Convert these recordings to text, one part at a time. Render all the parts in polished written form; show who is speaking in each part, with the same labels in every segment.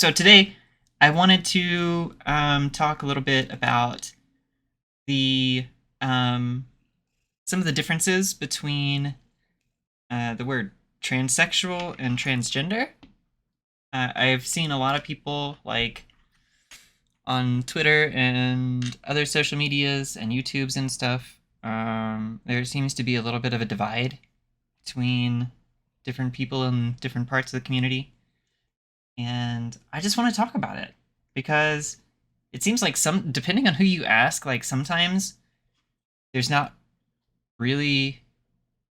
Speaker 1: So today, I wanted to talk a little bit about the some of the differences between the word transsexual and transgender. I've seen a lot of people like on Twitter and other social medias and YouTubes and stuff. There seems to be a little bit of a divide between different people in different parts of the community. And I just want to talk about it because it seems like depending on who you ask, like sometimes there's not really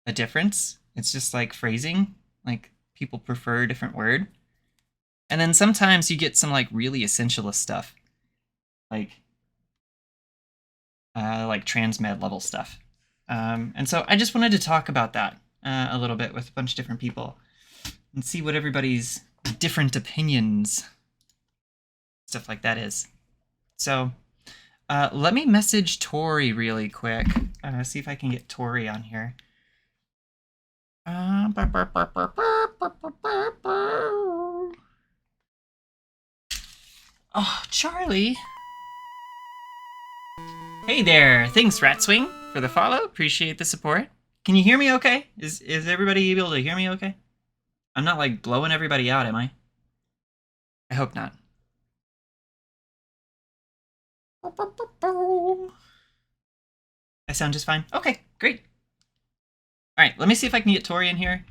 Speaker 1: a difference. It's just like phrasing, like people prefer a different word. And then sometimes you get some like really essentialist stuff, like transmed level stuff. And so I just wanted to talk about that a little bit with a bunch of different people and see what everybody's different opinions, stuff like that is. So let me message Tori really quick. See if I can get Tori on here. Oh, Charlie. Hey there. Thanks, Ratswing, for the follow. Appreciate the support. Can you hear me okay? Is everybody able to hear me okay? I'm not like blowing everybody out, am I? I hope not. I sound just fine. Okay, great. All right, let me see if I can get Tori in here.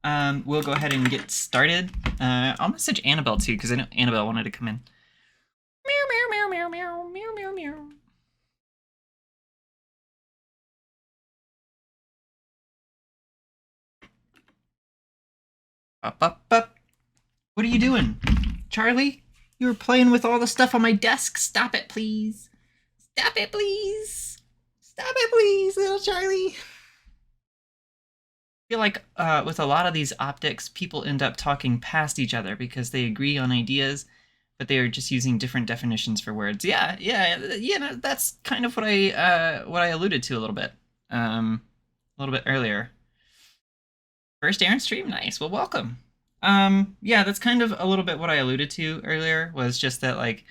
Speaker 1: We'll go ahead and get started. I'll message Annabelle too, because I know Annabelle wanted to come in. Meow, meow, meow, meow, meow, meow, meow. Up. What are you doing? Charlie? You were playing with all the stuff on my desk. Stop it, please. Stop it, please. Stop it, please, little Charlie. I feel like with a lot of these optics, people end up talking past each other because they agree on ideas, but they are just using different definitions for words. Yeah, that's kind of what I alluded to a little bit earlier. First Aaron stream, nice. Well, welcome. Yeah, that's kind of a little bit what I alluded to earlier, was just that like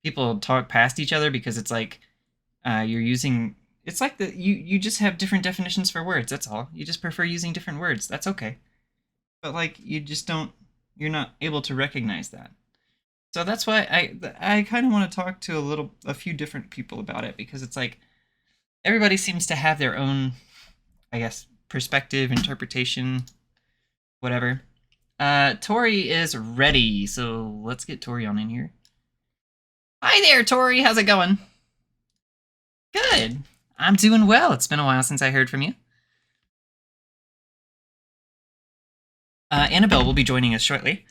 Speaker 1: people talk past each other because it's like you're using, it's like you just have different definitions for words. That's all. You just prefer using different words. That's okay. But like you just don't, you're not able to recognize that. So that's why I kind of want to talk to a few different people about it, because it's like everybody seems to have their own, I guess, perspective, interpretation, whatever. Tori is ready, so let's get Tori on in here. Hi there, Tori. How's it going? Good. I'm doing well. It's been a while since I heard from you. Annabelle will be joining us shortly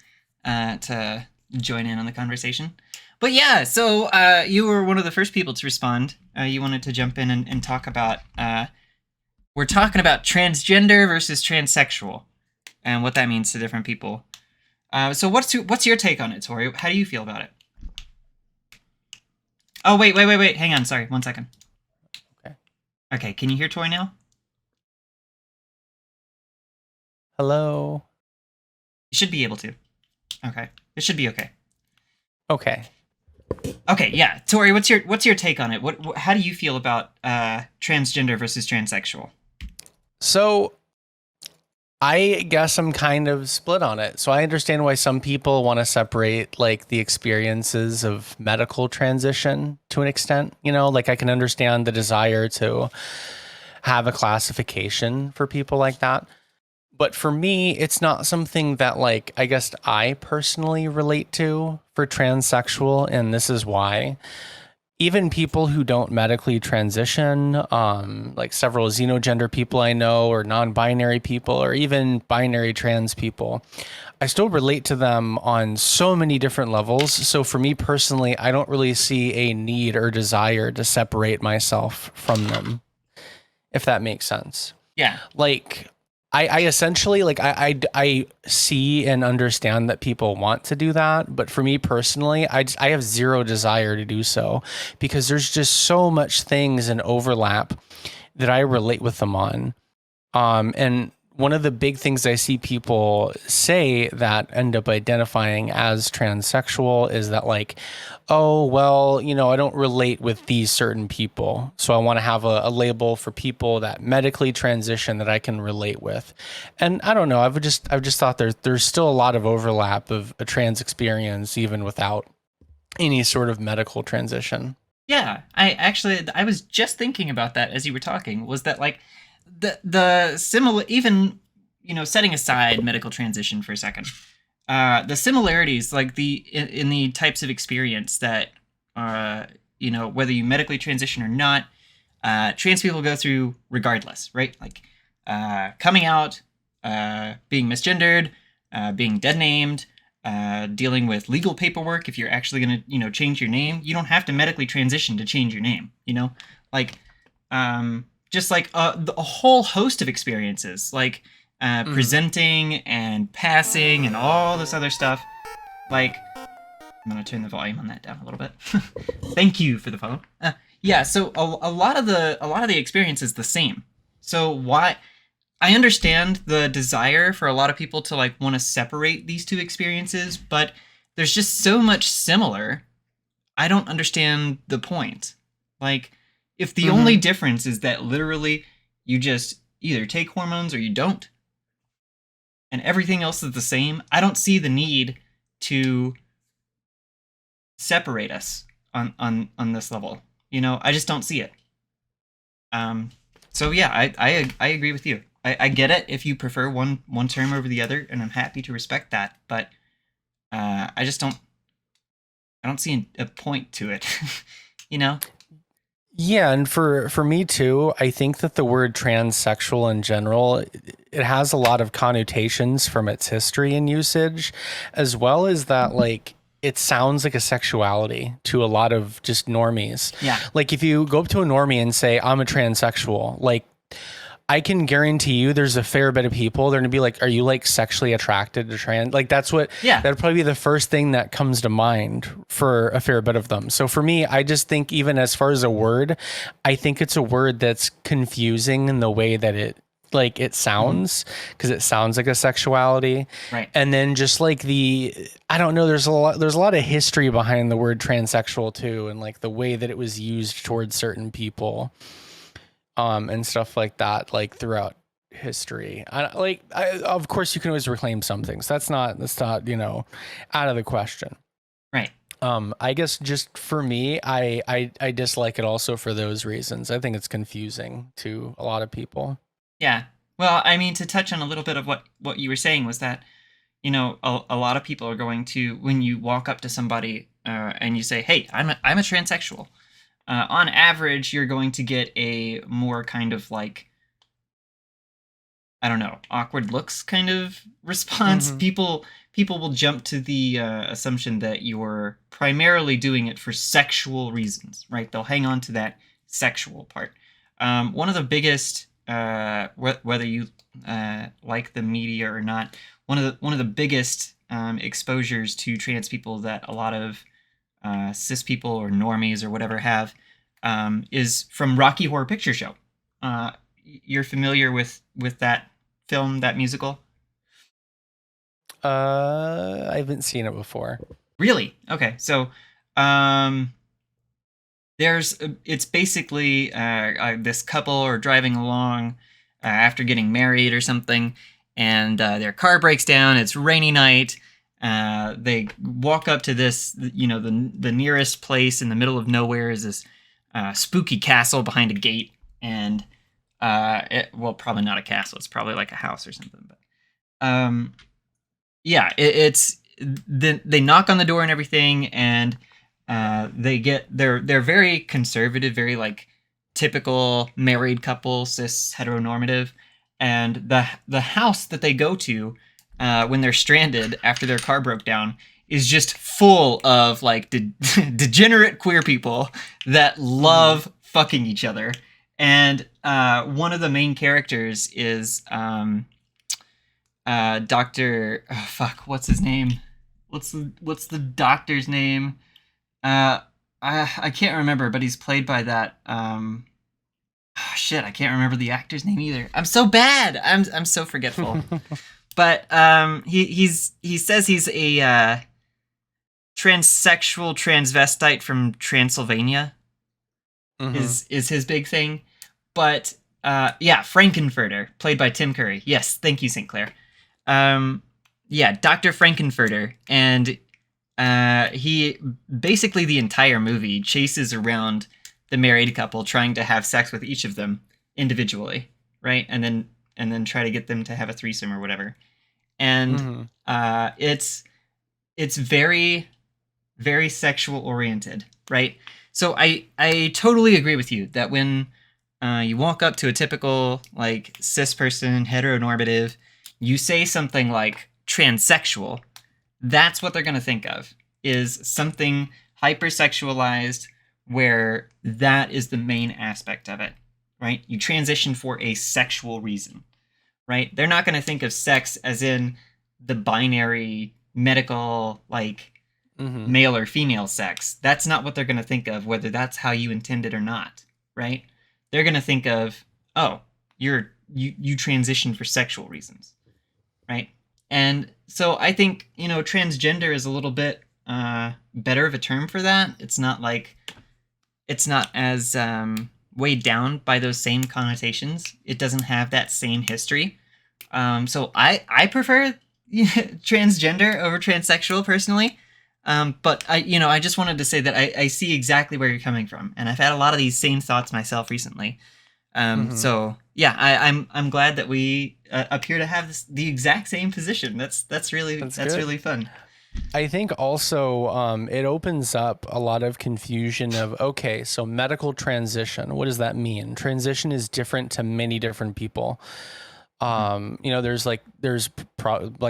Speaker 1: to join in on the conversation. But yeah, so you were one of the first people to respond. You wanted to jump in and talk about, we're talking about transgender versus transsexual and what that means to different people. So what's your take on it, Tori? How do you feel about it? Oh, wait. Hang on. Sorry. 1 second. Okay. Can you hear Tori now?
Speaker 2: Hello.
Speaker 1: You should be able to. Okay. It should be okay.
Speaker 2: Okay.
Speaker 1: Okay. Yeah. Tori, what's your take on it? How do you feel about transgender versus transsexual?
Speaker 2: So I guess I'm kind of split on it. So I understand why some people want to separate like the experiences of medical transition to an extent, you know, like I can understand the desire to have a classification for people like that. But for me, it's not something that like, I guess I personally relate to for transsexual. And this is why. Even people who don't medically transition, like several xenogender people I know, or non-binary people, or even binary trans people, I still relate to them on so many different levels. So for me personally, I don't really see a need or desire to separate myself from them, if that makes sense.
Speaker 1: Yeah.
Speaker 2: Like, I essentially, like, I see and understand that people want to do that, but for me personally, I have zero desire to do so, because there's just so much things in overlap that I relate with them on. And one of the big things I see people say that end up identifying as transsexual is that, like, oh, well, I don't relate with these certain people. So I want to have a label for people that medically transition that I can relate with. And I don't know. I've just thought there's still a lot of overlap of a trans experience even without any sort of medical transition.
Speaker 1: Yeah, I was just thinking about that as you were talking. Was that like the similar, even setting aside medical transition for a second, the similarities, like in the types of experience that whether you medically transition or not, trans people go through regardless, right? Like coming out, being misgendered, being dead named, dealing with legal paperwork. If you're actually going to change your name, you don't have to medically transition to change your name. Like just like a whole host of experiences, like presenting and passing and all this other stuff. Like, I'm gonna turn the volume on that down a little bit. Thank you for the follow. Yeah, so a lot of the experience is the same. So why? I understand the desire for a lot of people to like want to separate these two experiences, but there's just so much similar. I don't understand the point. Like, if the only difference is that literally you just either take hormones or you don't, and everything else is the same, I don't see the need to separate us on this level. I just don't see it. So yeah, I agree with you. I get it if you prefer one term over the other, and I'm happy to respect that. But I just don't. I don't see a point to it. you know?
Speaker 2: Yeah, and for me too, I think that the word transsexual in general, it has a lot of connotations from its history and usage, as well as that like it sounds like a sexuality to a lot of just normies.
Speaker 1: Yeah.
Speaker 2: Like if you go up to a normie and say, I'm a transsexual, like I can guarantee you there's a fair bit of people they're gonna be like, are you like sexually attracted to trans? Like that's what that'd probably be the first thing that comes to mind for a fair bit of them. So for me, I just think even as far as a word, I think it's a word that's confusing in the way that it sounds, because it sounds like a sexuality.
Speaker 1: Right.
Speaker 2: And then just like I don't know, there's a lot of history behind the word transsexual too, and like the way that it was used towards certain people. And stuff like that, like throughout history. Of course, you can always reclaim some things. That's not out of the question.
Speaker 1: Right.
Speaker 2: I guess just for me, I dislike it also for those reasons. I think it's confusing to a lot of people.
Speaker 1: Yeah. Well, I mean, to touch on a little bit of what you were saying was that, a lot of people are going to, when you walk up to somebody and you say, hey, I'm a transsexual. On average, you're going to get a more kind of like, I don't know, awkward looks kind of response. People will jump to the assumption that you're primarily doing it for sexual reasons, right? They'll hang on to that sexual part. One of the biggest, whether you like the media or not, one of the biggest exposures to trans people that a lot of cis people or normies or whatever have is from Rocky Horror Picture Show. You're familiar with that film, that musical?
Speaker 2: I haven't seen it before.
Speaker 1: Really? Okay. So it's basically this couple are driving along after getting married or something, and their car breaks down. It's rainy night. They walk up to this, the nearest place in the middle of nowhere is this spooky castle behind a gate, and probably not a castle. It's probably like a house or something. But they knock on the door and everything, and they're very conservative, very like typical married couple, cis heteronormative, and the house that they go to when they're stranded after their car broke down is just full of like degenerate queer people that love fucking each other. And one of the main characters is Dr. Oh, fuck, what's his name? What's the doctor's name? I can't remember, but he's played by that Oh, shit, I can't remember the actor's name either. I'm so bad. I'm so forgetful. But he says he's a transsexual transvestite from Transylvania is his big thing. But yeah, Frankenfurter, played by Tim Curry. Yes, thank you, St. Clair. Yeah, Dr. Frankenfurter, and he basically the entire movie chases around the married couple, trying to have sex with each of them individually, right? And then try to get them to have a threesome or whatever. And it's very very sexual oriented, right? So I totally agree with you that when you walk up to a typical like cis person, heteronormative, you say something like transsexual, that's what they're going to think of is something hypersexualized where that is the main aspect of it, right? You transition for a sexual reason, right? They're not going to think of sex as in the binary medical like male or female sex. That's not what they're going to think of, whether that's how you intend it or not, right? They're going to think of, oh, you transition for sexual reasons, right? And so I think transgender is a little bit better of a term for that. It's not as weighed down by those same connotations. It doesn't have that same history. So I prefer transgender over transsexual personally. But I just wanted to say that I see exactly where you're coming from, and I've had a lot of these same thoughts myself recently. So yeah, I'm glad that we appear to have the exact same position. That's really fun.
Speaker 2: I think also it opens up a lot of confusion of, okay, so medical transition, what does that mean? Transition is different to many different people. There's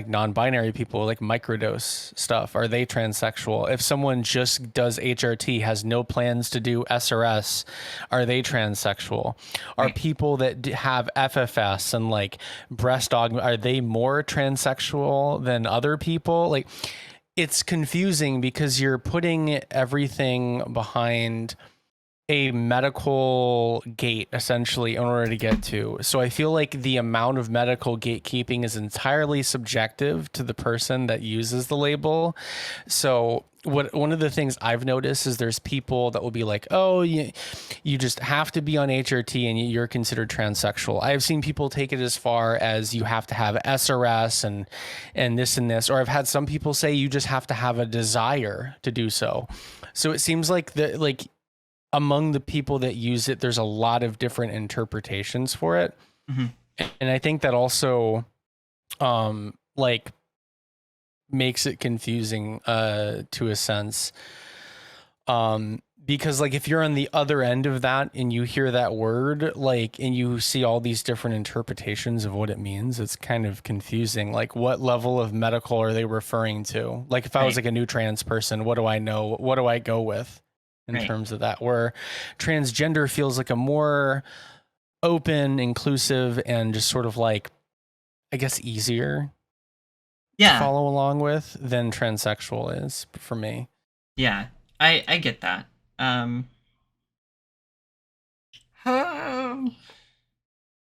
Speaker 2: non-binary people, like microdose stuff. Are they transsexual? If someone just does HRT, has no plans to do SRS, are they transsexual? Are
Speaker 1: Right.
Speaker 2: people that have FFS and like breast augment, are they more transsexual than other people? Like, it's confusing because you're putting everything behind a medical gate essentially in order to get to. So I feel like the amount of medical gatekeeping is entirely subjective to the person that uses the label. So one of the things I've noticed is there's people that will be like, oh, you just have to be on HRT and you're considered transsexual. I've seen people take it as far as you have to have SRS and this and this, or I've had some people say you just have to have a desire to do so. So it seems like among the people that use it, there's a lot of different interpretations for it. And I think that also makes it confusing to a sense. Because like if you're on the other end of that and you hear that word, like, and you see all these different interpretations of what it means, it's kind of confusing. Like, what level of medical are they referring to? Like, if I was like a new trans person, what do I know? What do I go with in terms of that? Where transgender feels like a more open, inclusive, and just sort of like, I guess, easier to follow along with than transsexual is for me.
Speaker 1: Yeah, I get that.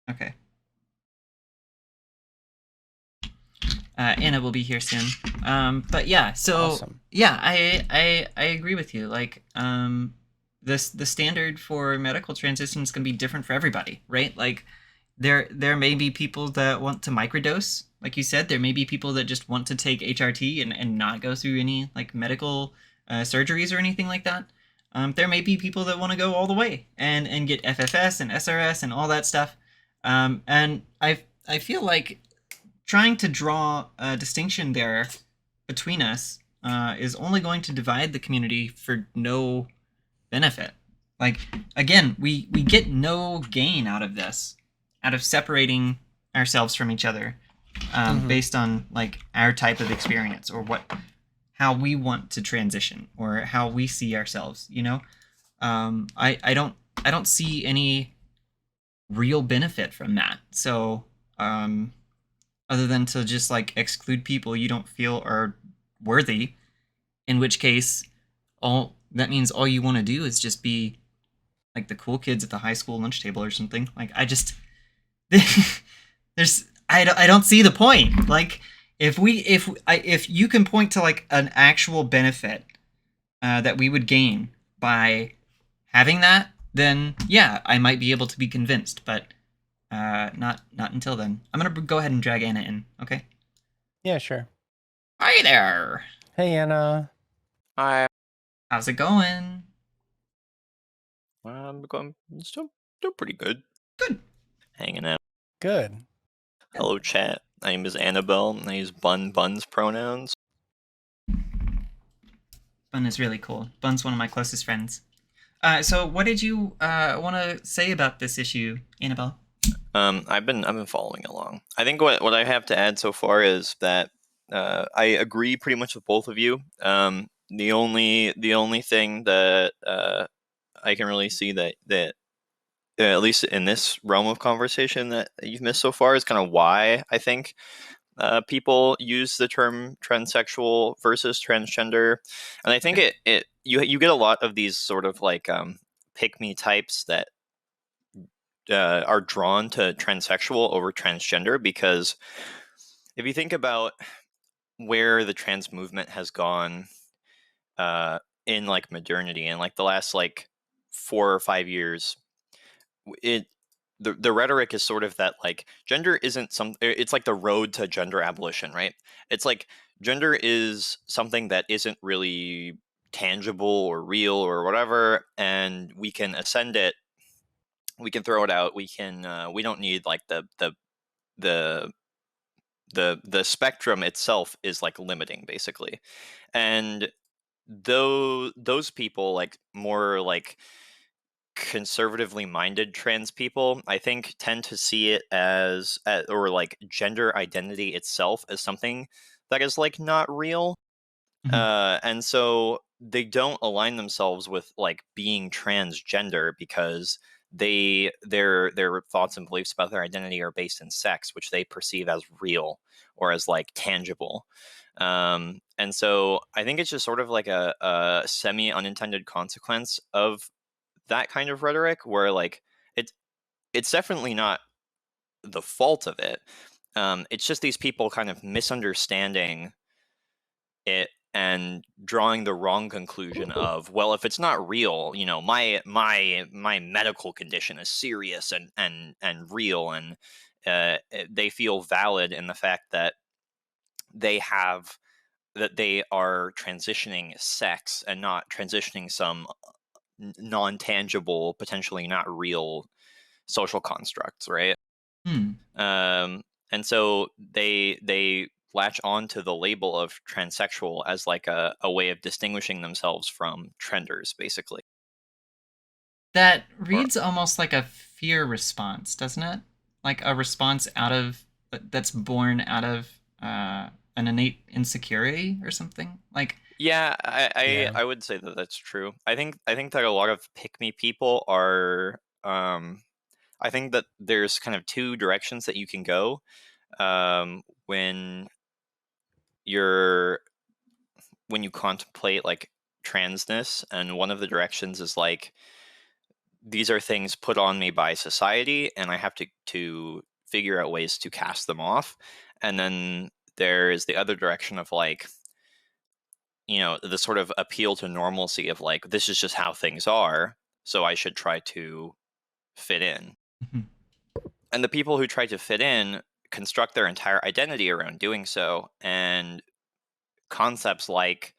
Speaker 1: Okay. Anna will be here soon. But yeah, so
Speaker 2: Awesome.
Speaker 1: yeah, I agree with you. Like, the standard for medical transition is going to be different for everybody, right? Like, there may be people that want to microdose, like you said. There may be people that just want to take HRT and not go through any like medical surgeries or anything like that. There may be people that want to go all the way and get FFS and SRS and all that stuff. And I feel like trying to draw a distinction there between us is only going to divide the community for no benefit. Like, again, we get no gain out of this, out of separating ourselves from each other based on like our type of experience or how we want to transition or how we see ourselves. I don't see any real benefit from that. So other than to just like exclude people you don't feel are worthy, in which case all that means all you want to do is just be like the cool kids at the high school lunch table or something. Like I just there's I don't see the point. Like if you can point to like an actual benefit that we would gain by having that, then yeah, I might be able to be convinced. But not until then. I'm gonna go ahead and drag Anna in. Okay.
Speaker 2: Yeah, sure.
Speaker 1: Hi there.
Speaker 2: Hey, Anna.
Speaker 3: I
Speaker 1: How's it going?
Speaker 3: I'm going still pretty good.
Speaker 1: Good.
Speaker 3: Hanging out.
Speaker 2: Good.
Speaker 3: Hello, chat. My name is Annabelle, and I use buns pronouns.
Speaker 1: Bun is really cool. Bun's one of my closest friends. So what did you want to say about this issue, Annabelle?
Speaker 3: I've been following along. I think what I have to add so far is that I agree pretty much with both of you. The only thing that I can really see that at least in this realm of conversation that you've missed so far is kind of why I think people use the term transsexual versus transgender, and I think you get a lot of these sort of like pick me types that are drawn to transsexual over transgender, because if you think about where the trans movement has gone in like modernity in like the last like 4 or 5 years, it the rhetoric is sort of that like gender isn't it's like the road to gender abolition, right? It's like gender is something that isn't really tangible or real or whatever, and we can ascend it, we can throw it out, we don't need like the the spectrum itself is like limiting basically. And those people, like more like conservatively minded trans people, I think tend to see it as or like gender identity itself as something that is like not real.
Speaker 1: Mhm.
Speaker 3: And so they don't align themselves with like being transgender because their thoughts and beliefs about their identity are based in sex, which they perceive as real or as like tangible. And so I think it's just sort of like a semi unintended consequence of that kind of rhetoric, where like it's it's definitely not the fault of it. It's just these people kind of misunderstanding it and drawing the wrong conclusion of, well, if it's not real, my medical condition is serious and real, and they feel valid in the fact that they have that they are transitioning sex and not transitioning some non-tangible, potentially not real social constructs, right?
Speaker 1: Hmm.
Speaker 3: And so they latch on to the label of transsexual as like a way of distinguishing themselves from trenders, basically.
Speaker 1: That
Speaker 3: Or
Speaker 1: reads almost like a fear response, doesn't it? Like a response out of that's born out of an innate insecurity or something. Like,
Speaker 3: yeah,
Speaker 2: Yeah.
Speaker 3: I would say that that's true. I think that a lot of pick me people are. I think that there's kind of two directions that you can go when you're when you contemplate like transness, and one of the directions is like, these are things put on me by society and I have to figure out ways to cast them off. And then there is the other direction of like, the sort of appeal to normalcy of like, this is just how things are, so I should try to fit in.
Speaker 1: mhm.
Speaker 3: And the people who try to fit in construct their entire identity around doing so, and concepts like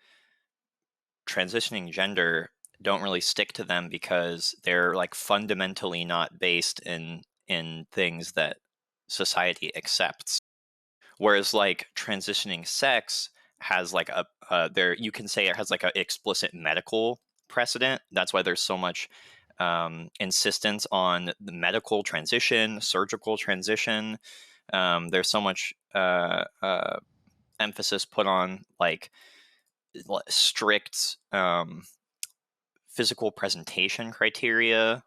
Speaker 3: transitioning gender don't really stick to them because they're like fundamentally not based in things that society accepts. Whereas like transitioning sex has like there, you can say it has like an explicit medical precedent. That's why there's so much insistence on the medical transition, surgical transition. There's so much emphasis put on like strict physical presentation criteria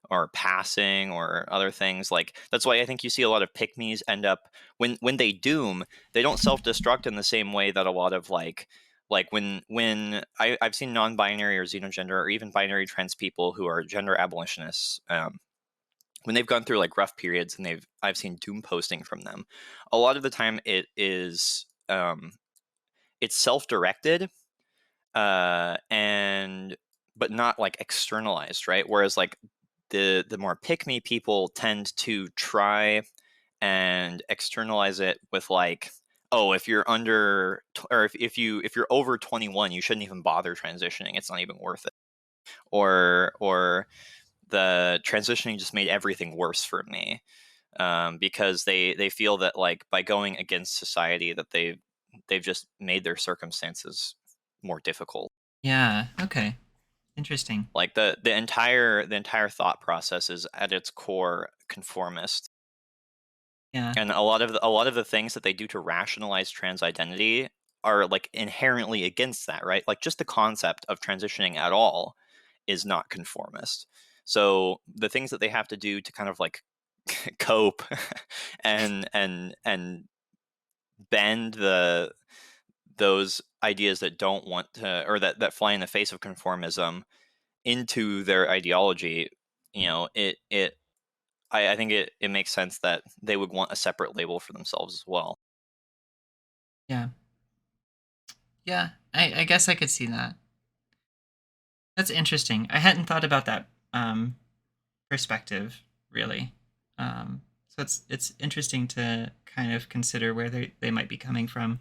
Speaker 3: or passing or other things. Like that's why I think you see a lot of pick me's end up, when they doom, they don't self-destruct in the same way that a lot of like Like when I've seen non-binary or xenogender or even binary trans people who are gender abolitionists, when they've gone through like rough periods and I've seen doom posting from them, a lot of the time it is it's self-directed, and but not like externalized, right? Whereas like the more pick me people tend to try and externalize it with like, oh, if you're under or if you're over 21, you shouldn't even bother transitioning. It's not even worth it. Or the transitioning just made everything worse for me, because they feel that like by going against society that they've just made their circumstances more difficult.
Speaker 1: Yeah. Okay. Interesting.
Speaker 3: Like the entire thought process is at its core conformist.
Speaker 1: Yeah.
Speaker 3: And a lot of the things that they do to rationalize trans identity are like inherently against that, right? Like just the concept of transitioning at all is not conformist. So the things that they have to do to kind of like cope and bend those ideas that don't want to, or that fly in the face of conformism into their ideology, I think it makes sense that they would want a separate label for themselves as well.
Speaker 1: Yeah. Yeah. I guess I could see that. That's interesting. I hadn't thought about that perspective really. So it's interesting to kind of consider where they might be coming from.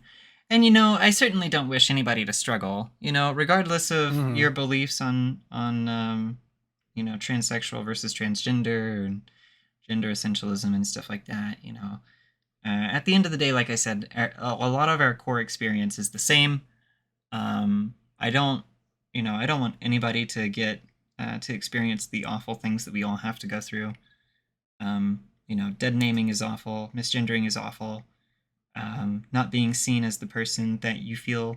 Speaker 1: And I certainly don't wish anybody to struggle. Regardless of your beliefs on transsexual versus transgender and gender essentialism and stuff like that. At the end of the day, like I said, a lot of our core experience is the same. I don't, I don't want anybody to get to experience the awful things that we all have to go through. Dead naming is awful. Misgendering is awful. Not being seen as the person that you feel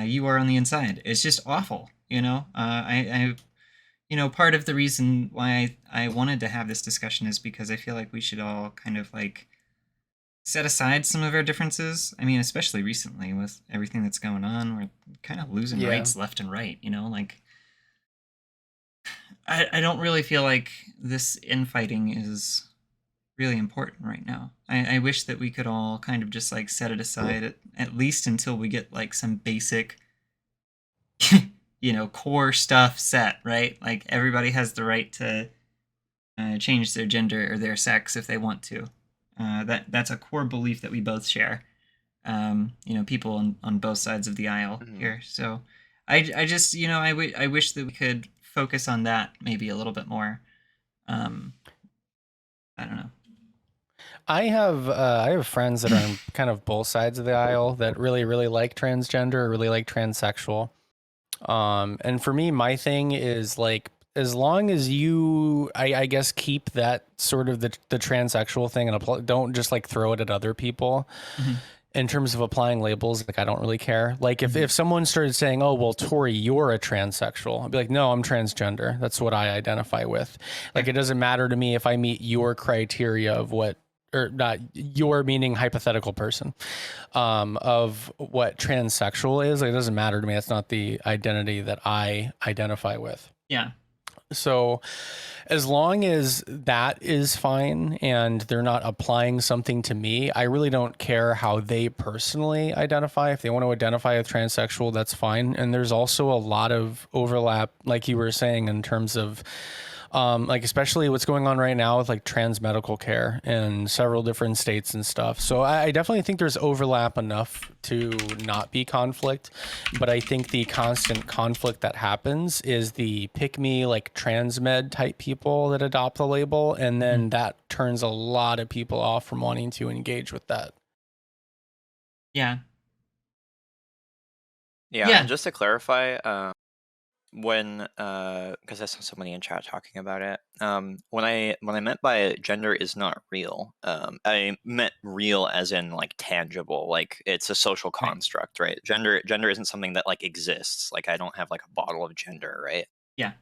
Speaker 1: you are on the inside. It's just awful. Part of the reason why I wanted to have this discussion is because I feel like we should all kind of like set aside some of our differences. I mean, especially recently with everything that's going on, we're kind of losing rights left and right. Like I don't really feel like this infighting is really important right now. I wish that we could all kind of just like set it aside at least until we get like some basic core stuff set, right? Like everybody has the right to change their gender or their sex if they want to. That's a core belief that we both share. People on both sides of the aisle here. So I just I wish that we could focus on that maybe a little bit more. I don't know.
Speaker 2: I have friends that are on kind of both sides of the aisle that really like transgender, really like transsexual. And for me, my thing is like, as long as you, I guess, keep that sort of the transsexual thing and don't just like throw it at other people.
Speaker 1: Mm-hmm.
Speaker 2: In terms of applying labels, like I don't really care. Like if someone started saying, "Oh, well, Tori, you're a transsexual," I'd be like, "No, I'm transgender. That's what I identify with." Like it doesn't matter to me if I meet your criteria of what, or not your meaning hypothetical person, of what transsexual is. Like it doesn't matter to me. That's not the identity that I identify with.
Speaker 1: Yeah.
Speaker 2: So as long as that is fine and they're not applying something to me, I really don't care how they personally identify. If they want to identify as transsexual, that's fine. And there's also a lot of overlap, like you were saying, in terms of like especially what's going on right now with like trans medical care in several different states and stuff. So I definitely think there's overlap enough to not be conflict, but I think the constant conflict that happens is the pick me like trans med type people that adopt the label, and then that turns a lot of people off from wanting to engage with that.
Speaker 1: Yeah.
Speaker 3: Yeah. And just to clarify, when because I saw somebody in chat talking about it, when I meant by gender is not real, I meant real as in like tangible, like it's a social construct, right? Gender isn't something that like exists. Like I don't have like a bottle of gender, right?
Speaker 1: Yeah.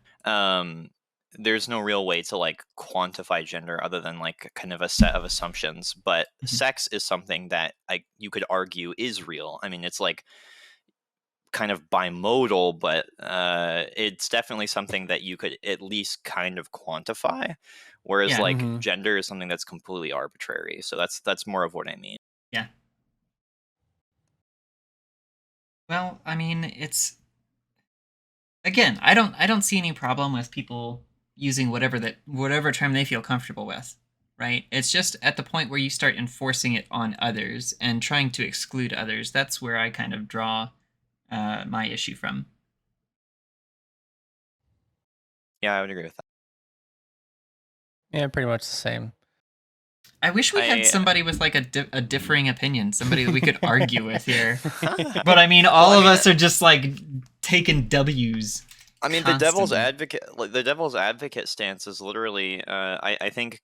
Speaker 3: There's no real way to like quantify gender other than like kind of a set of assumptions, but sex is something that you could argue is real. I mean, it's like kind of bimodal, but it's definitely something that you could at least kind of quantify. Whereas
Speaker 1: Yeah.
Speaker 3: like gender is something that's completely arbitrary. So that's more of what I mean.
Speaker 1: Yeah. Well, I mean, it's again, I don't see any problem with people using whatever term they feel comfortable with, right? It's just at the point where you start enforcing it on others and trying to exclude others. That's where I kind of draw my issue from.
Speaker 3: Yeah, I would agree with that.
Speaker 2: Yeah, pretty much the same.
Speaker 1: I wish we had
Speaker 3: I
Speaker 1: somebody with like a differing opinion, somebody that we could argue with here.
Speaker 3: Huh.
Speaker 1: But I mean,
Speaker 3: Well,
Speaker 1: all
Speaker 3: I
Speaker 1: of
Speaker 3: mean,
Speaker 1: us are just like taking W's.
Speaker 3: I mean,
Speaker 1: Constantly.
Speaker 3: the devil's advocate stance is literally, I think,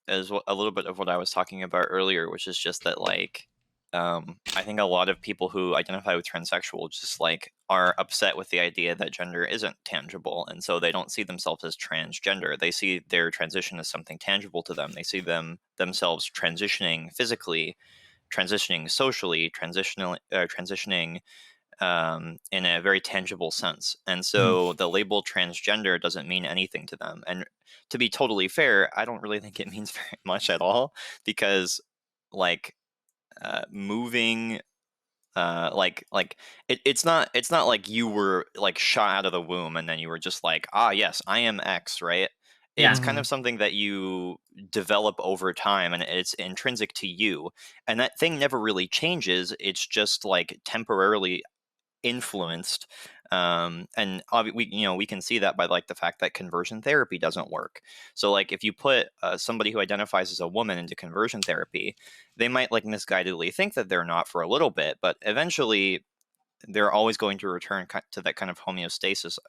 Speaker 3: as a little bit of what I was talking about earlier, which is just that, like, I think a lot of people who identify with transsexual just like are upset with the idea that gender isn't tangible, and so they don't see themselves as transgender. They see their transition as something tangible to them. They see themselves transitioning physically, transitioning socially, transitioning in a very tangible sense. And
Speaker 1: Mhm.
Speaker 3: so the label transgender doesn't mean anything to them. And to be totally fair, I don't really think it means very much at all because, like, moving. It's not like you were like shot out of the womb and then you were just like, ah, yes, I am X, right?
Speaker 1: Yeah.
Speaker 3: It's kind of something that you develop over time and it's intrinsic to you, and that thing never really changes. It's just like temporarily influenced. And we can see that by like the fact that conversion therapy doesn't work. So like if you put somebody who identifies as a woman into conversion therapy, they might like misguidedly think that they're not for a little bit, but eventually they're always going to return to that kind of homeostasis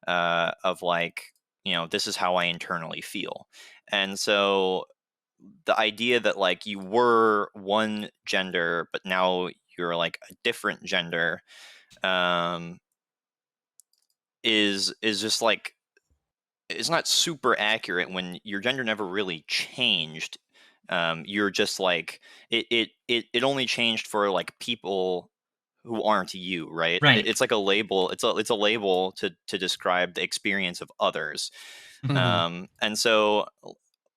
Speaker 3: of like, this is how I internally feel. And so the idea that like you were one gender but now you're like a different gender, um, is just like, it's not super accurate when your gender never really changed. You're just like, it only changed for like people who aren't you, right?
Speaker 1: Right.
Speaker 3: It's like a label. It's a label to describe the experience of others. And so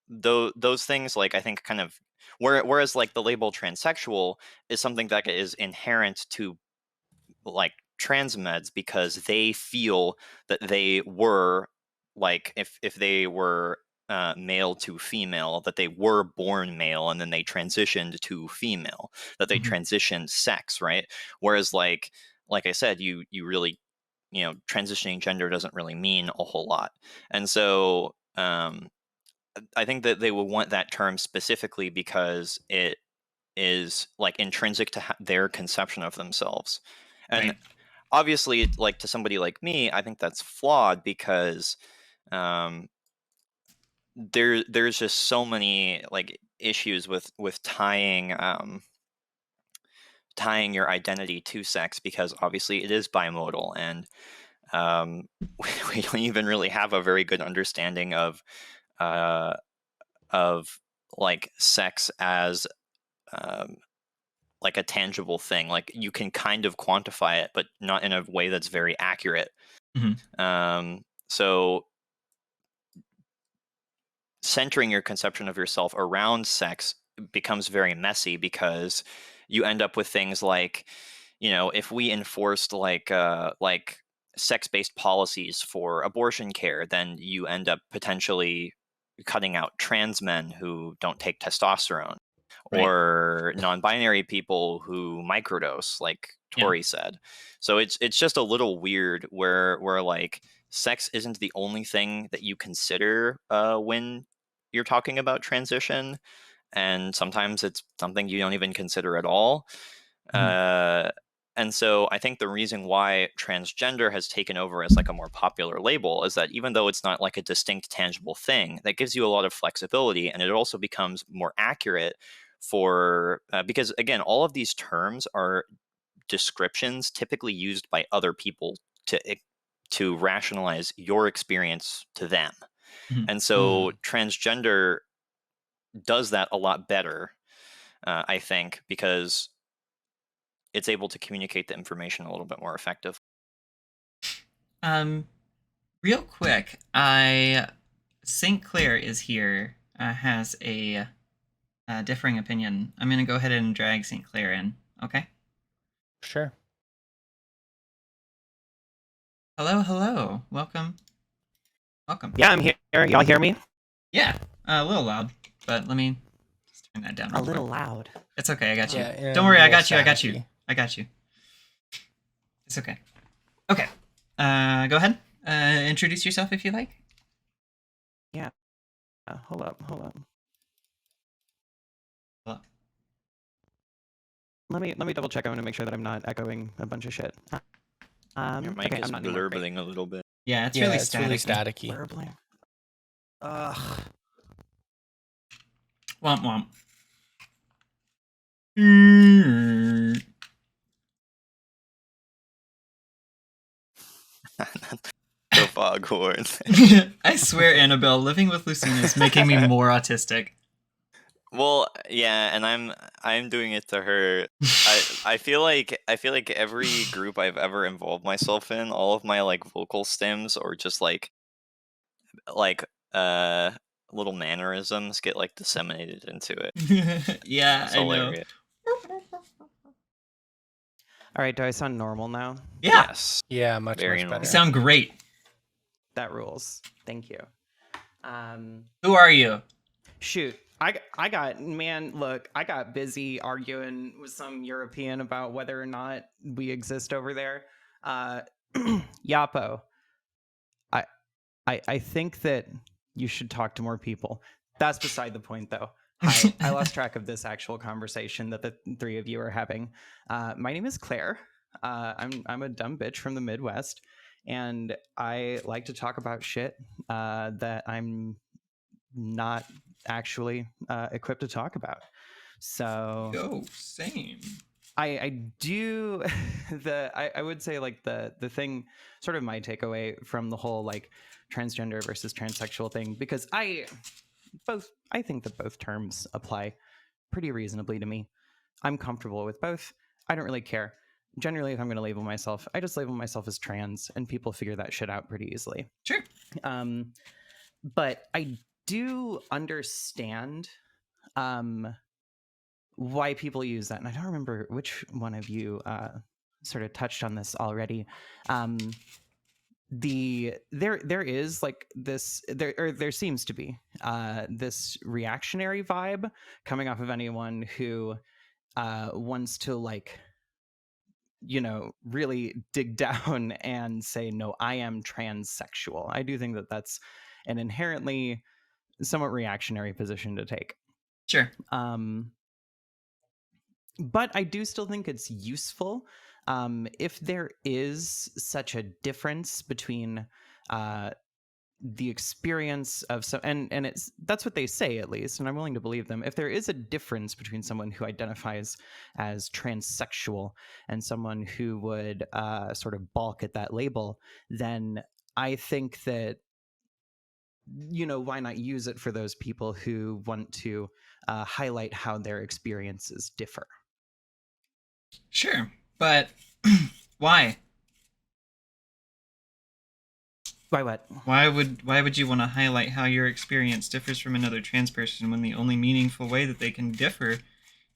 Speaker 3: those things, like, I think kind of whereas like the label transsexual is something that is inherent to like trans meds because they feel that they were like, if they were male to female, that they were born male and then they transitioned to female, that they
Speaker 1: Mhm.
Speaker 3: transitioned sex, right? Whereas like I said, you really, transitioning gender doesn't really mean a whole lot. And so I think that they will want that term specifically because it is like intrinsic to their conception of themselves. And
Speaker 1: Right.
Speaker 3: obviously, like, to somebody like me, I think that's flawed because um, there's just so many like issues with tying your identity to sex, because obviously it is bimodal, and um, we don't even really have a very good understanding uh, of like sex as um, like a tangible thing. Like, you can kind of quantify it, but not in a way that's very accurate.
Speaker 1: Mhm.
Speaker 3: So centering your conception of yourself around sex becomes very messy because you end up with things like, if we enforced like sex-based policies for abortion care, then you end up potentially cutting out trans men who don't take testosterone,
Speaker 1: Right.
Speaker 3: or non-binary people who microdose, like
Speaker 1: Yeah.
Speaker 3: Tori said. So it's just a little weird where like sex isn't the only thing that you consider when you're talking about transition, and sometimes it's something you don't even consider at all.
Speaker 1: Mhm.
Speaker 3: Uh, and so I think the reason why transgender has taken over as like a more popular label is that even though it's not like a distinct tangible thing, that gives you a lot of flexibility, and it also becomes more accurate for because again, all of these terms are descriptions typically used by other people to rationalize your experience to them.
Speaker 1: Mhm.
Speaker 3: And so transgender does that a lot better, I think, because it's able to communicate the information a little bit more effective.
Speaker 1: Real quick, St. Clair is here, has a differing opinion. I'm going to go ahead and drag St. Clair in, okay?
Speaker 2: Sure.
Speaker 1: Hello, hello. Welcome. Welcome.
Speaker 4: Yeah, I'm here. Y'all hear me?
Speaker 1: Yeah, a little loud, but let me just turn that down real
Speaker 4: A little
Speaker 1: quick.
Speaker 4: loud.
Speaker 1: It's okay, I got you.
Speaker 2: Yeah,
Speaker 1: Don't worry, I
Speaker 2: a little
Speaker 1: got you, I got you.
Speaker 2: staticky.
Speaker 1: I got you. It's okay. Okay, go ahead. Introduce yourself if you like.
Speaker 4: Yeah. Hold up.
Speaker 1: Hello.
Speaker 4: Let me double check. I want to make sure that I'm not echoing a bunch of shit.
Speaker 3: Your mic
Speaker 4: okay,
Speaker 3: is
Speaker 4: I'm not anymore.
Speaker 3: blurbling a little bit.
Speaker 1: Yeah, it's
Speaker 2: Yeah,
Speaker 1: really
Speaker 2: it's really
Speaker 1: staticky.
Speaker 2: staticky.
Speaker 4: Burbling. Ugh.
Speaker 1: Womp womp. Mm.
Speaker 3: The foghorn.
Speaker 1: I swear, Annabelle, living with Lucina is making me more autistic.
Speaker 3: Well, yeah, and I'm doing it to her. I feel like every group I've ever involved myself in, all of my like vocal stems or just like little mannerisms get like disseminated into it.
Speaker 1: Yeah,
Speaker 3: It's
Speaker 1: I know.
Speaker 3: hilarious.
Speaker 4: All right. Do I sound normal now?
Speaker 1: Yeah,
Speaker 3: Yes.
Speaker 2: Yeah, much
Speaker 3: Very
Speaker 2: much
Speaker 3: normal.
Speaker 1: you
Speaker 2: better.
Speaker 1: sound great.
Speaker 4: That rules. Thank you.
Speaker 1: Who are you?
Speaker 4: Shoot. I got, man, look, I got busy arguing with some European about whether or not we exist over there. Yapo. I think that you should talk to more people. That's beside the point, though. Hi, I lost track of this actual conversation that the three of you are having. My name is Claire. I'm a dumb bitch from the Midwest, and I like to talk about shit that I'm not actually equipped to talk about. So
Speaker 1: Go, same.
Speaker 4: I do I would say like the thing, sort of my takeaway from the whole like transgender versus transsexual thing, because I think that both terms apply pretty reasonably to me. I'm comfortable with both. I don't really care. Generally, if I'm going to label myself, I just label myself as trans, and people figure that shit out pretty easily.
Speaker 1: Sure.
Speaker 4: But I do understand why people use that, and I don't remember which one of you sort of touched on this already. There is like this, there seems to be this reactionary vibe coming off of anyone who wants to like, you know, really dig down and say, no, I am transsexual. I do think that that's an inherently somewhat reactionary position to take.
Speaker 1: Sure.
Speaker 4: But I do still think it's useful if there is such a difference between the experience of some, and it's, that's what they say at least, and I'm willing to believe them. If there is a difference between someone who identifies as transsexual and someone who would sort of balk at that label, then I think that, you know, why not use it for those people who want to highlight how their experiences differ.
Speaker 1: Sure. But why?
Speaker 4: Why what?
Speaker 1: Why would you want to highlight how your experience differs from another trans person when the only meaningful way that they can differ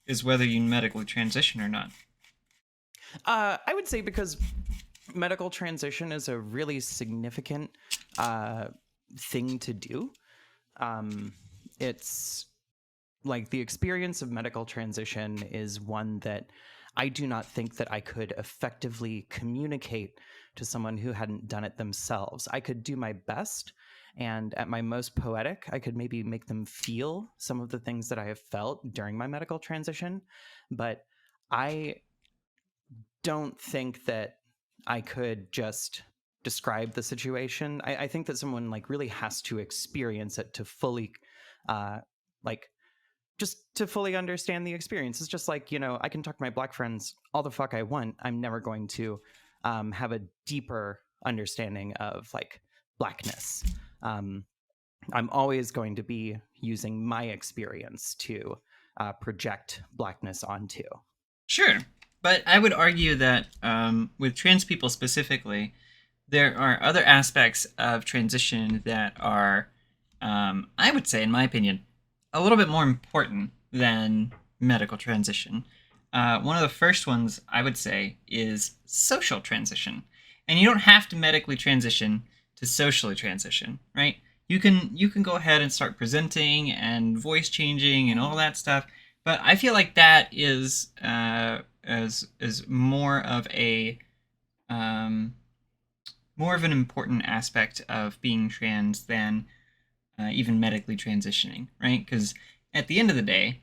Speaker 1: is whether you medically transition or not?
Speaker 4: I would say because medical transition is a really significant thing to do. It's like the experience of medical transition is one that I do not think that I could effectively communicate to someone who hadn't done it themselves. I could do my best, and at my most poetic, I could maybe make them feel some of the things that I have felt during my medical transition, but I don't think that I could just describe the situation. I think that someone like really has to experience it to fully like just to fully understand the experience. It's just like, you know, I can talk to my Black friends all the fuck I want. I'm never going to have a deeper understanding of like Blackness. I'm always going to be using my experience to project Blackness onto.
Speaker 1: Sure. But I would argue that with trans people specifically, there are other aspects of transition that are, I would say, in my opinion, a little bit more important than medical transition. One of the first ones I would say is social transition, and you don't have to medically transition to socially transition, right? You can go ahead and start presenting and voice changing and all that stuff, but I feel like that is as more of a more of an important aspect of being trans than even medically transitioning, right? Because at the end of the day,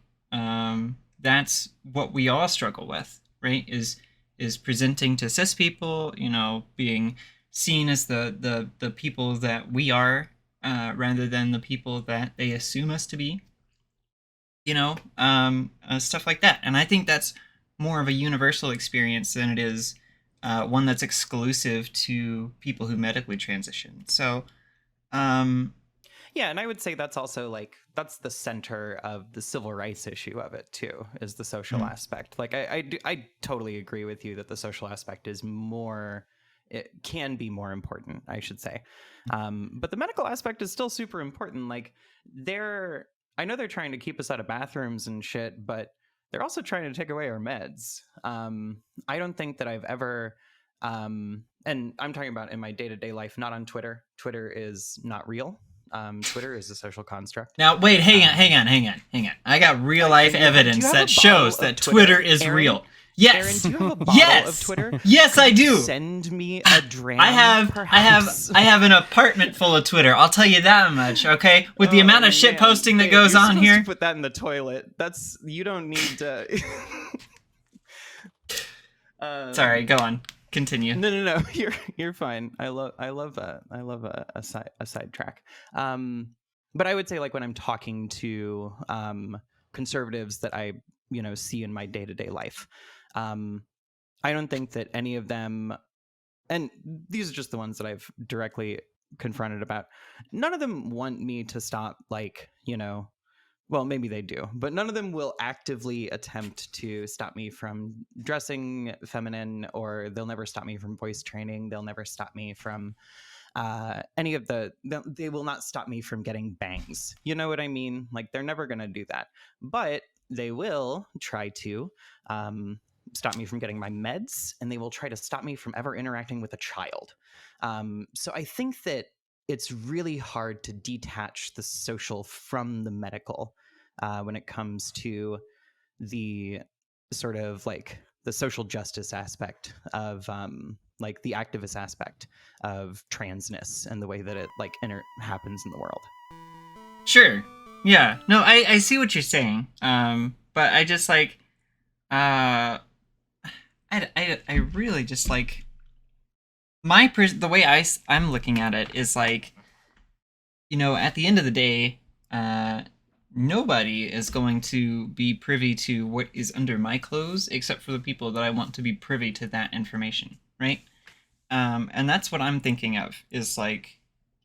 Speaker 1: that's what we all struggle with, right? Is presenting to cis people, being seen as the people that we are, rather than the people that they assume us to be, stuff like that. And I think that's more of a universal experience than it is one that's exclusive to people who medically transition. So,
Speaker 4: Yeah, and I would say that's also that's the center of the civil rights issue of it too, is the social aspect. Like I totally agree with you that the social aspect is more, it can be more important, I should say. But the medical aspect is still super important. Like I know they're trying to keep us out of bathrooms and shit, but they're also trying to take away our meds. I don't think that I've ever, and I'm talking about in my day-to-day life, not on Twitter. Twitter is not real. Twitter is a social construct.
Speaker 1: Now, wait, hang on. I got real life evidence that shows that Twitter is
Speaker 4: Aaron?
Speaker 1: real. Yes.
Speaker 4: Aaron, do you have a bottle
Speaker 1: Yes.
Speaker 4: of Twitter?
Speaker 1: Yes, I
Speaker 4: Could you
Speaker 1: do.
Speaker 4: send me a dram.
Speaker 1: I have an apartment full of Twitter. I'll tell you that much, okay? With the amount of shit
Speaker 4: man.
Speaker 1: posting that
Speaker 4: Babe,
Speaker 1: goes
Speaker 4: you're
Speaker 1: on
Speaker 4: supposed
Speaker 1: here.
Speaker 4: to put that in the toilet. You don't need to.
Speaker 1: Sorry, go on. Continue.
Speaker 4: No. You're fine. I love a sidetrack. But I would say, like, when I'm talking to conservatives that I see in my day-to-day life, I don't think that any of them, and these are just the ones that I've directly confronted about, none of them want me to stop, well, maybe they do, but none of them will actively attempt to stop me from dressing feminine, or they'll never stop me from voice training. They'll never stop me from any of they will not stop me from getting bangs. You know what I mean? Like, they're never going to do that, but they will try to stop me from getting my meds, and they will try to stop me from ever interacting with a child. So I think that it's really hard to detach the social from the medical when it comes to the sort of like the social justice aspect of the activist aspect of transness and the way that it happens in the world.
Speaker 1: Sure. Yeah. No, I see what you're saying. But I just I really just the way I'm looking at it is at the end of the day, nobody is going to be privy to what is under my clothes except for the people that I want to be privy to that information, right? And that's what I'm thinking of, is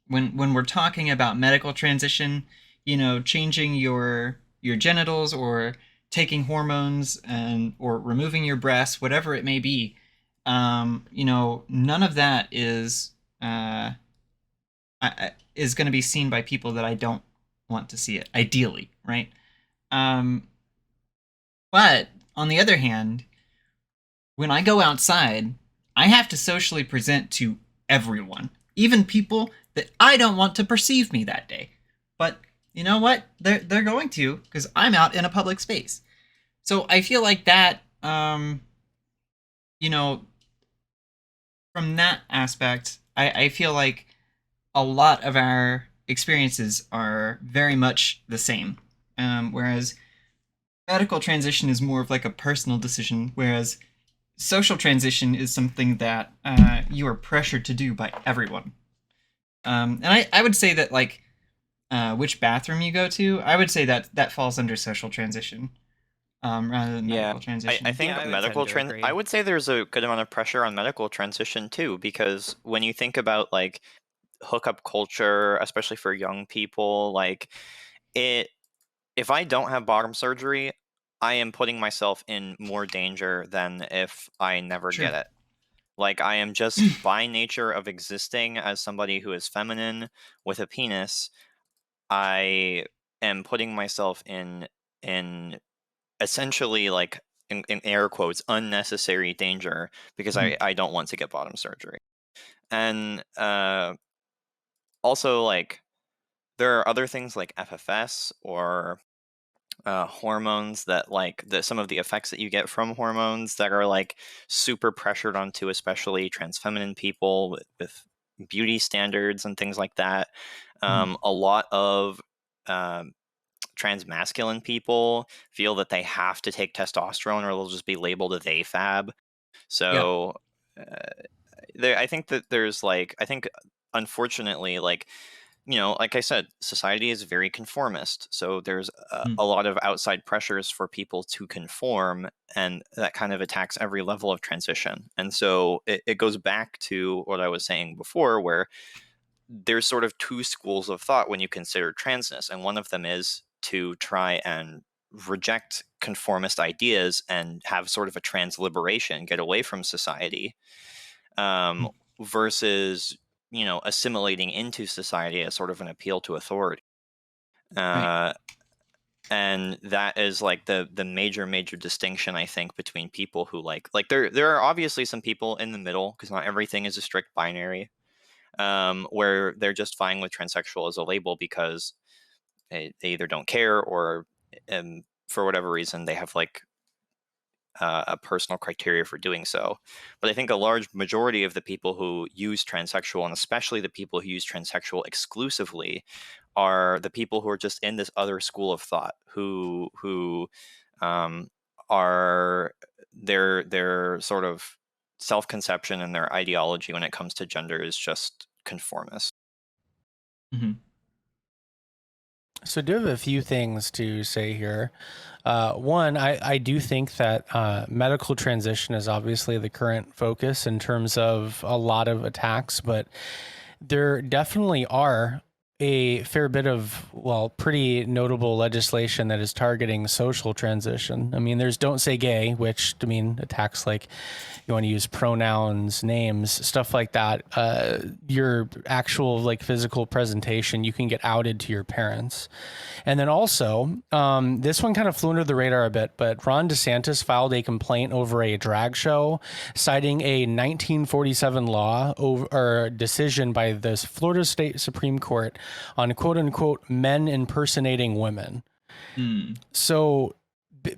Speaker 1: when we're talking about medical transition, changing your genitals or taking hormones or removing your breasts, whatever it may be, none of that is going to be seen by people that I don't want to see it, ideally, right? But on the other hand, when I go outside, I have to socially present to everyone, even people that I don't want to perceive me that day. But you know what? They're going to, because I'm out in a public space. So I feel like that, from that aspect, I feel like a lot of our experiences are very much the same. Whereas medical transition is more of a personal decision, whereas social transition is something that you are pressured to do by everyone. And I would say that which bathroom you go to, I would say that falls under social transition. Rather than medical transition.
Speaker 3: I think medical transition, I would say there's a good amount of pressure on medical transition too, because when you think about hookup culture, especially for young people, if I don't have bottom surgery, I am putting myself in more danger than if I never
Speaker 1: Sure.
Speaker 3: get it. Like, I am just by nature of existing as somebody who is feminine with a penis, I am putting myself in essentially, like, in air quotes, unnecessary danger because
Speaker 1: Mhm.
Speaker 3: I don't want to get bottom surgery. And also, like, there are other things like FFS or hormones that, like, some of the effects that you get from hormones that are like super pressured onto especially trans feminine people with beauty standards and things like that.
Speaker 1: Mhm.
Speaker 3: A lot of um, trans masculine people feel that they have to take testosterone or they'll just be labeled as AFAB.
Speaker 1: Yeah.
Speaker 3: So I think that there's, like, I think unfortunately, like, like I said, society is very conformist. So there's
Speaker 1: Mm.
Speaker 3: a lot of outside pressures for people to conform, and that kind of attacks every level of transition. And so it goes back to what I was saying before, where there's sort of two schools of thought when you consider transness. And one of them is to try and reject conformist ideas and have sort of a trans liberation, get away from society, um,
Speaker 1: Mm.
Speaker 3: versus assimilating into society as sort of an appeal to authority.
Speaker 1: Right.
Speaker 3: Uh, and that is like the major distinction, I think, between people who like there are obviously some people in the middle, because not everything is a strict binary, where they're just fine with transsexual as a label because they either don't care or for whatever reason they have like a personal criteria for doing so. But I think a large majority of the people who use transsexual, and especially the people who use transsexual exclusively, are the people who are just in this other school of thought, who um, are their sort of self-conception and their ideology when it comes to gender is just conformist.
Speaker 1: Mhm.
Speaker 2: So, I do have a few things to say here. One, I do think that medical transition is obviously the current focus in terms of a lot of attacks, but there definitely are a fair bit of, well, pretty notable legislation that is targeting social transition. I mean, there's Don't Say Gay, which, I mean, attacks like you want to use pronouns, names, stuff like that. Your actual like physical presentation, you can get outed to your parents. And then also, this one kind of flew under the radar a bit, but Ron DeSantis filed a complaint over a drag show, citing a 1947 law or decision by the Florida State Supreme Court on quote unquote men impersonating women.
Speaker 1: Mm.
Speaker 2: So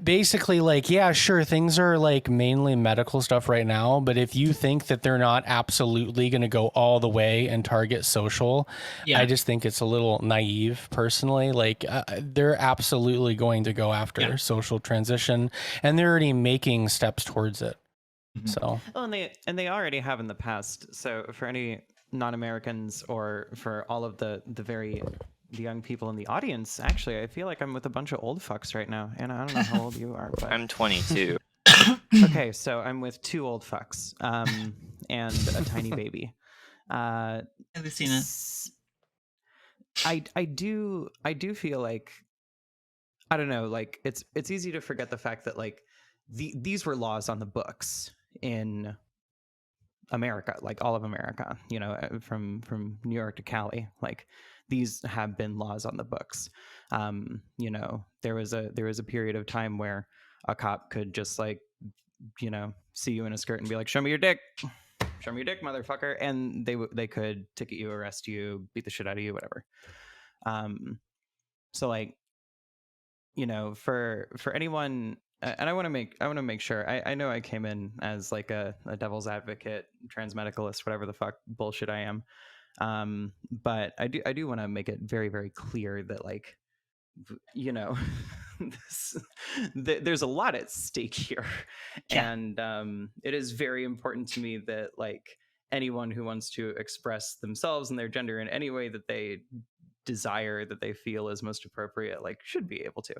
Speaker 2: basically, like, yeah, sure, things are like mainly medical stuff right now, but if you think that they're not absolutely going to go all the way and target social,
Speaker 1: Yeah.
Speaker 2: I just think it's a little naive personally. Like, they're absolutely going to go after
Speaker 1: Yeah.
Speaker 2: social transition, and they're already making steps towards it.
Speaker 1: Mhm.
Speaker 2: So,
Speaker 4: Well, and they already have in the past. So for any non-Americans or for all of the young people in the audience, actually, I feel like I'm with a bunch of old fucks right now. And I don't know how old you are, but
Speaker 3: I'm 22.
Speaker 4: okay, so I'm with two old fucks, and a tiny baby.
Speaker 1: Hey, Lucina.
Speaker 4: I do feel like, I don't know, like it's easy to forget the fact that like these were laws on the books in America, like all of America, from New York to Cali, like these have been laws on the books. There was a period of time where a cop could just like, see you in a skirt and be like, show me your dick, motherfucker. And they could ticket you, arrest you, beat the shit out of you, whatever. So like, for anyone, and I want to make sure, I know I came in as like a devil's advocate, transmedicalist, whatever the fuck bullshit I am. But I do want to make it very, very clear that like, this, there's a lot at stake here.
Speaker 1: Yeah.
Speaker 4: And it is very important to me that like anyone who wants to express themselves and their gender in any way that they desire, that they feel is most appropriate, like should be able to.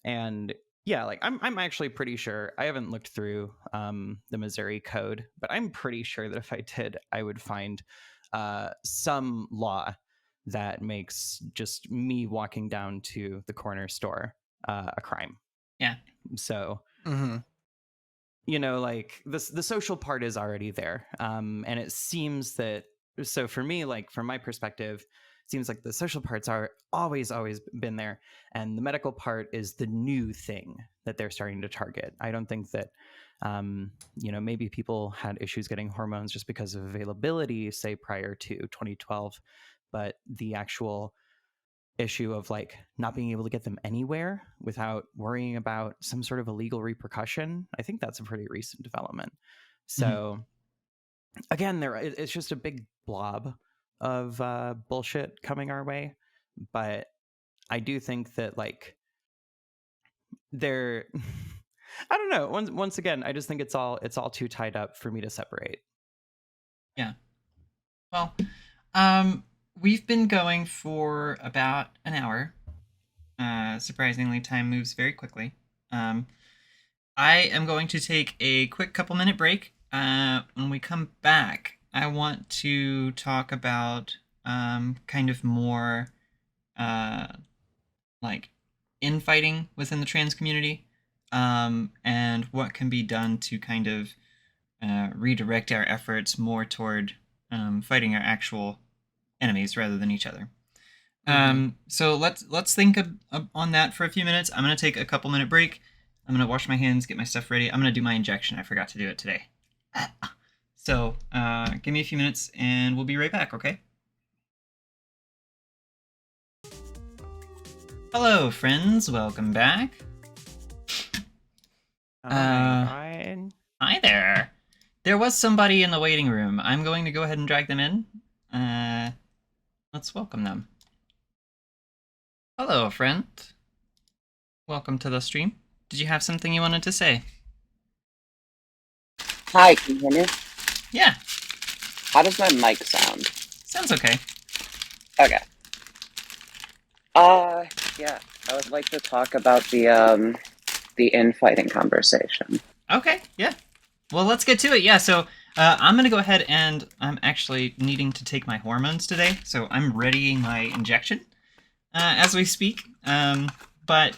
Speaker 4: And yeah, like I'm actually pretty sure, I haven't looked through the Missouri code, but I'm pretty sure that if I did, I would find some law that makes just me walking down to the corner store a crime.
Speaker 1: Yeah.
Speaker 4: So,
Speaker 2: Mm-hmm.
Speaker 4: like the social part is already there. And it seems that, so for me, like from my perspective, it seems like the social parts are always been there, and the medical part is the new thing that they're starting to target. I don't think that maybe people had issues getting hormones just because of availability, say prior to 2012, but the actual issue of like not being able to get them anywhere without worrying about some sort of a legal repercussion, I think that's a pretty recent development. So again, it's just a big blob of bullshit coming our way, but I do think that like they're I don't know. Once again, I just think it's all too tied up for me to separate.
Speaker 1: Yeah. Well, we've been going for about an hour. Surprisingly, time moves very quickly. I am going to take a quick couple-minute break. When we come back, I want to talk about kind of more like infighting within the trans community, and what can be done to kind of redirect our efforts more toward fighting our actual enemies rather than each other. So let's think on that for a few minutes. I'm gonna take a couple-minute break. I'm gonna wash my hands, get my stuff ready. I'm gonna do my injection. I forgot to do it today. So give me a few minutes, and we'll be right back. Okay? Hello, friends. Welcome back.
Speaker 4: Ryan.
Speaker 1: Hi there. There was somebody in the waiting room. I'm going to go ahead and drag them in. Let's welcome them. Hello, friend. Welcome to the stream. Did you have something you wanted to say?
Speaker 5: Hi, can you hear me?
Speaker 1: Yeah,
Speaker 5: How does my mic sound?
Speaker 1: sounds okay.
Speaker 5: Okay. Yeah, I would like to talk about the infighting conversation.
Speaker 1: Okay, yeah. Well, let's get to it. Yeah, so I'm going to go ahead, and I'm actually needing to take my hormones today, so I'm readying my injection as we speak. But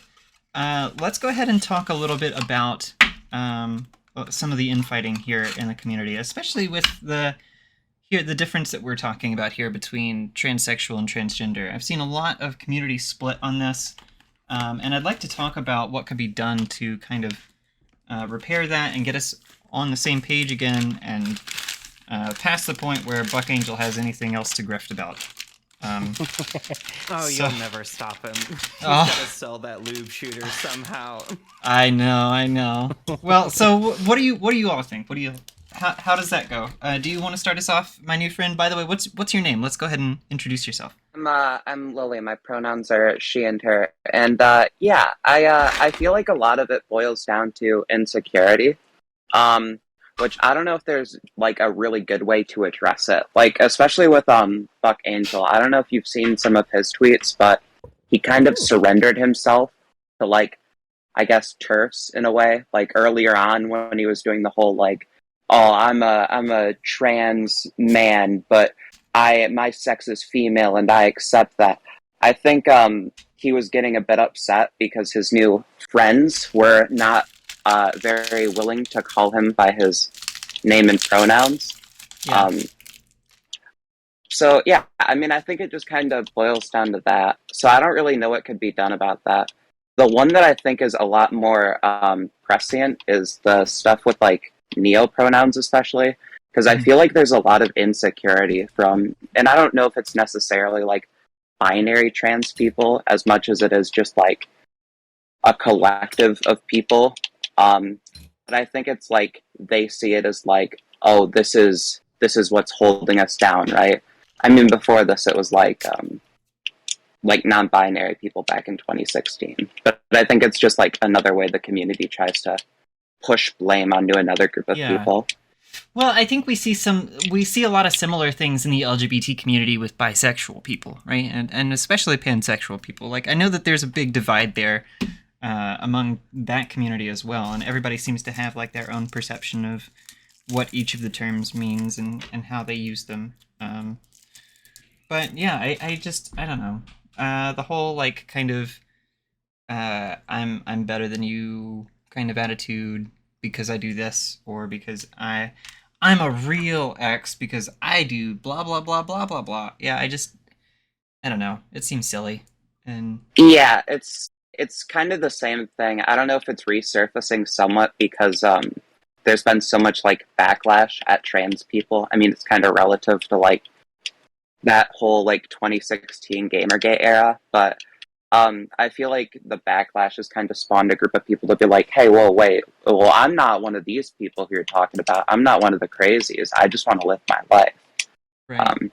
Speaker 1: let's go ahead and talk a little bit about some of the infighting here in the community, especially with the difference that we're talking about here between transsexual and transgender. I've seen a lot of community split on this, and I'd like to talk about what could be done to kind of repair that and get us on the same page again, and past the point where Buck Angel has anything else to grift about.
Speaker 4: Oh,
Speaker 1: So-
Speaker 4: you'll never stop him. He's
Speaker 1: Oh.
Speaker 4: gotta sell that lube shooter somehow.
Speaker 1: I know. Well, so what do you all think? How does that go? Do you want to start us off, my new friend? By the way, what's your name? Let's go ahead and introduce yourself.
Speaker 5: I'm Lily. My pronouns are she and her, and yeah, I feel like a lot of it boils down to insecurity, which I don't know if there's like a really good way to address it. Like especially with Buck Angel, I don't know if you've seen some of his tweets, but he kind of surrendered himself to like I guess TERFs in a way. Like earlier on when he was doing the whole like, oh, I'm a trans man, but my sex is female and I accept that. I think he was getting a bit upset because his new friends were not very willing to call him by his name and pronouns.
Speaker 1: Yeah.
Speaker 5: So yeah, I mean, I think it just kind of boils down to that. So I don't really know what could be done about that. The one that I think is a lot more prescient is the stuff with like neo pronouns, especially because I feel like there's a lot of insecurity from, and I don't know if it's necessarily like binary trans people as much as it is just like a collective of people. But I think it's like they see it as like, oh, this is what's holding us down, right? I mean, before this, it was like non-binary people back in 2016. But I think it's just like another way the community tries to push blame onto another group of people.
Speaker 1: Well, I think we see a lot of similar things in the LGBT community with bisexual people, right? And especially pansexual people. Like, I know that there's a big divide there among that community as well, and everybody seems to have like their own perception of what each of the terms means and how they use them. But yeah, I don't know. The whole like kind of I'm better than you kind of attitude because I do this, or because I'm a real X because I do blah blah blah blah blah blah. Yeah, I don't know. It seems silly. And
Speaker 5: Yeah, it's kind of the same thing. I don't know if it's resurfacing somewhat because there's been so much like backlash at trans people. I mean, it's kind of relative to like that whole like 2016 Gamergate era, but I feel like the backlash has kind of spawned a group of people to be like, hey, well, wait, well, I'm not one of these people who you're talking about. I'm not one of the crazies. I just want to live my life.
Speaker 1: right.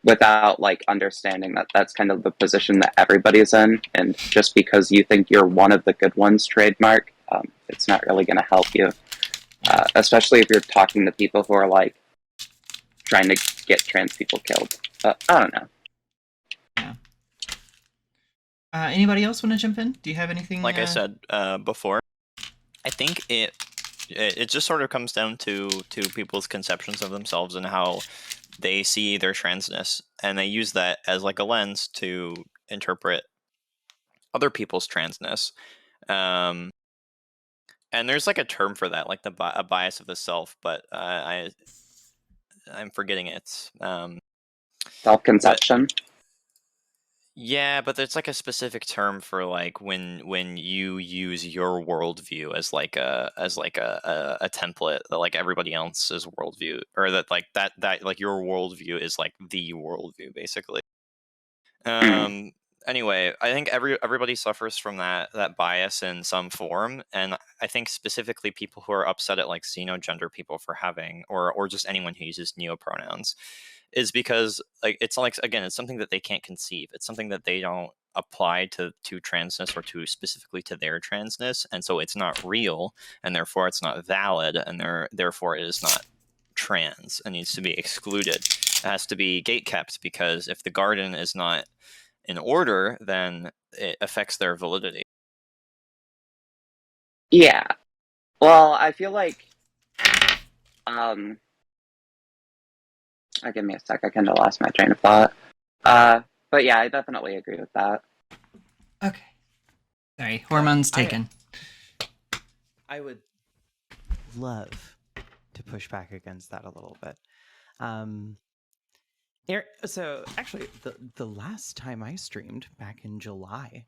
Speaker 5: Without like understanding that that's kind of the position that everybody's in, and just because you think you're one of the good ones, trademark, it's not really going to help you, especially if you're talking to people who are like trying to get trans people killed. I don't know.
Speaker 1: Yeah. Anybody else want to jump in? Do you have anything?
Speaker 3: Like I said before, I think it just sort of comes down to people's conceptions of themselves and how they see their transness, and they use that as like a lens to interpret other people's transness. And there's like a term for that, like a bias of the self, but I'm forgetting it.
Speaker 5: Self-conception.
Speaker 3: Yeah, but there's like a specific term for like when you use your worldview as like a template that like everybody else's worldview, or that like that like your worldview is like the worldview basically. Anyway, I think everybody suffers from that bias in some form, and I think specifically people who are upset at like xenogender people for having, or just anyone who uses neopronouns, is because like it's like, again, it's something that they can't conceive. It's something that they don't apply to transness, or to specifically to their transness, and so it's not real, and therefore it's not valid, and therefore it is not trans and needs to be excluded. It has to be gatekept, because if the garden is not in order, then it affects their validity.
Speaker 5: Yeah. Well, I feel like give me a sec. I kind of lost my train of thought. But yeah, I definitely agree with that.
Speaker 1: Okay. Sorry, hormones taken.
Speaker 4: I would love to push back against that a little bit. So actually, the last time I streamed back in July,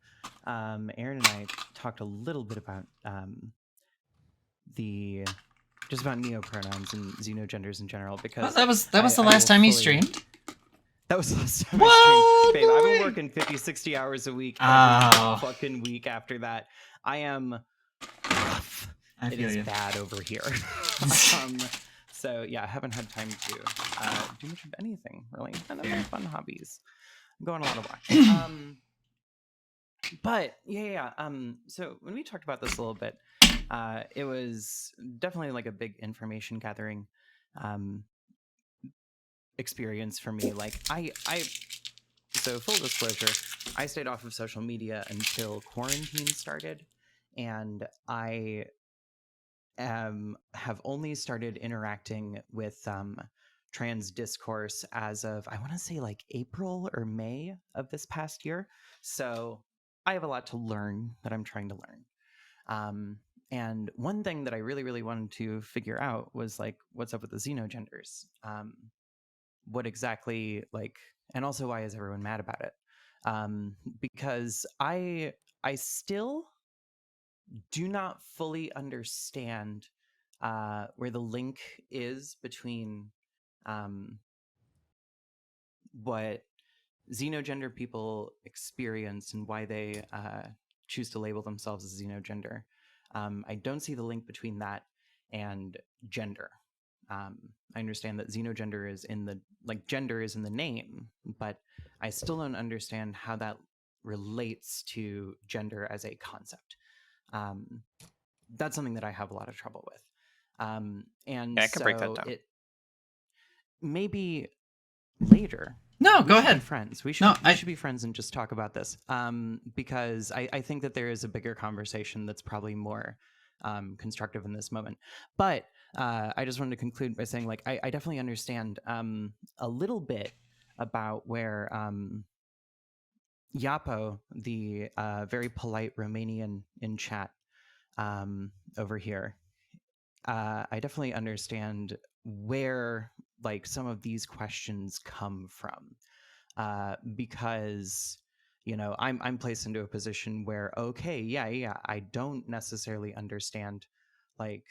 Speaker 4: Aaron and I talked a little bit about just about neopronouns and xenogenders in general, because
Speaker 1: Well, that was the last time you streamed.
Speaker 4: That was the last time
Speaker 1: What?
Speaker 4: I streamed. Babe, I've been
Speaker 1: Boy!
Speaker 4: working 50, 60 hours a week
Speaker 1: Oh.
Speaker 4: every fucking week after that. I am rough.
Speaker 1: I
Speaker 4: It
Speaker 1: feel
Speaker 4: is
Speaker 1: you.
Speaker 4: bad over here. So yeah, I haven't had time to do much of anything, really. None of my fun hobbies. I'm going a lot of walking. But yeah. So when we talked about this a little bit, it was definitely like a big information gathering experience for me. Like so full disclosure, I stayed off of social media until quarantine started, and I have only started interacting with trans discourse as of, I want to say, like April or May of this past year. So I have a lot to learn that I'm trying to learn. And one thing that I really, really wanted to figure out was like, what's up with the xenogenders? What exactly, like, and also why is everyone mad about it? Because I still do not fully understand where the link is between what xenogender people experience and why they choose to label themselves as xenogender. I don't see the link between that and gender. I understand that xenogender is in the, like, gender is in the name, but I still don't understand how that relates to gender as a concept. That's something that I have a lot of trouble with. And
Speaker 3: Yeah, I can break that
Speaker 4: so
Speaker 3: down.
Speaker 4: it maybe later.
Speaker 1: No,
Speaker 4: we
Speaker 1: go
Speaker 4: should
Speaker 1: ahead.
Speaker 4: Be friends. We should.
Speaker 1: No,
Speaker 4: we should be friends and just talk about this. Because I think that there is a bigger conversation that's probably more constructive in this moment. But I just wanted to conclude by saying, like, I definitely understand a little bit about where Yapo, the very polite Romanian in chat over here, I definitely understand where like some of these questions come from, because I'm placed into a position where okay, yeah, I don't necessarily understand like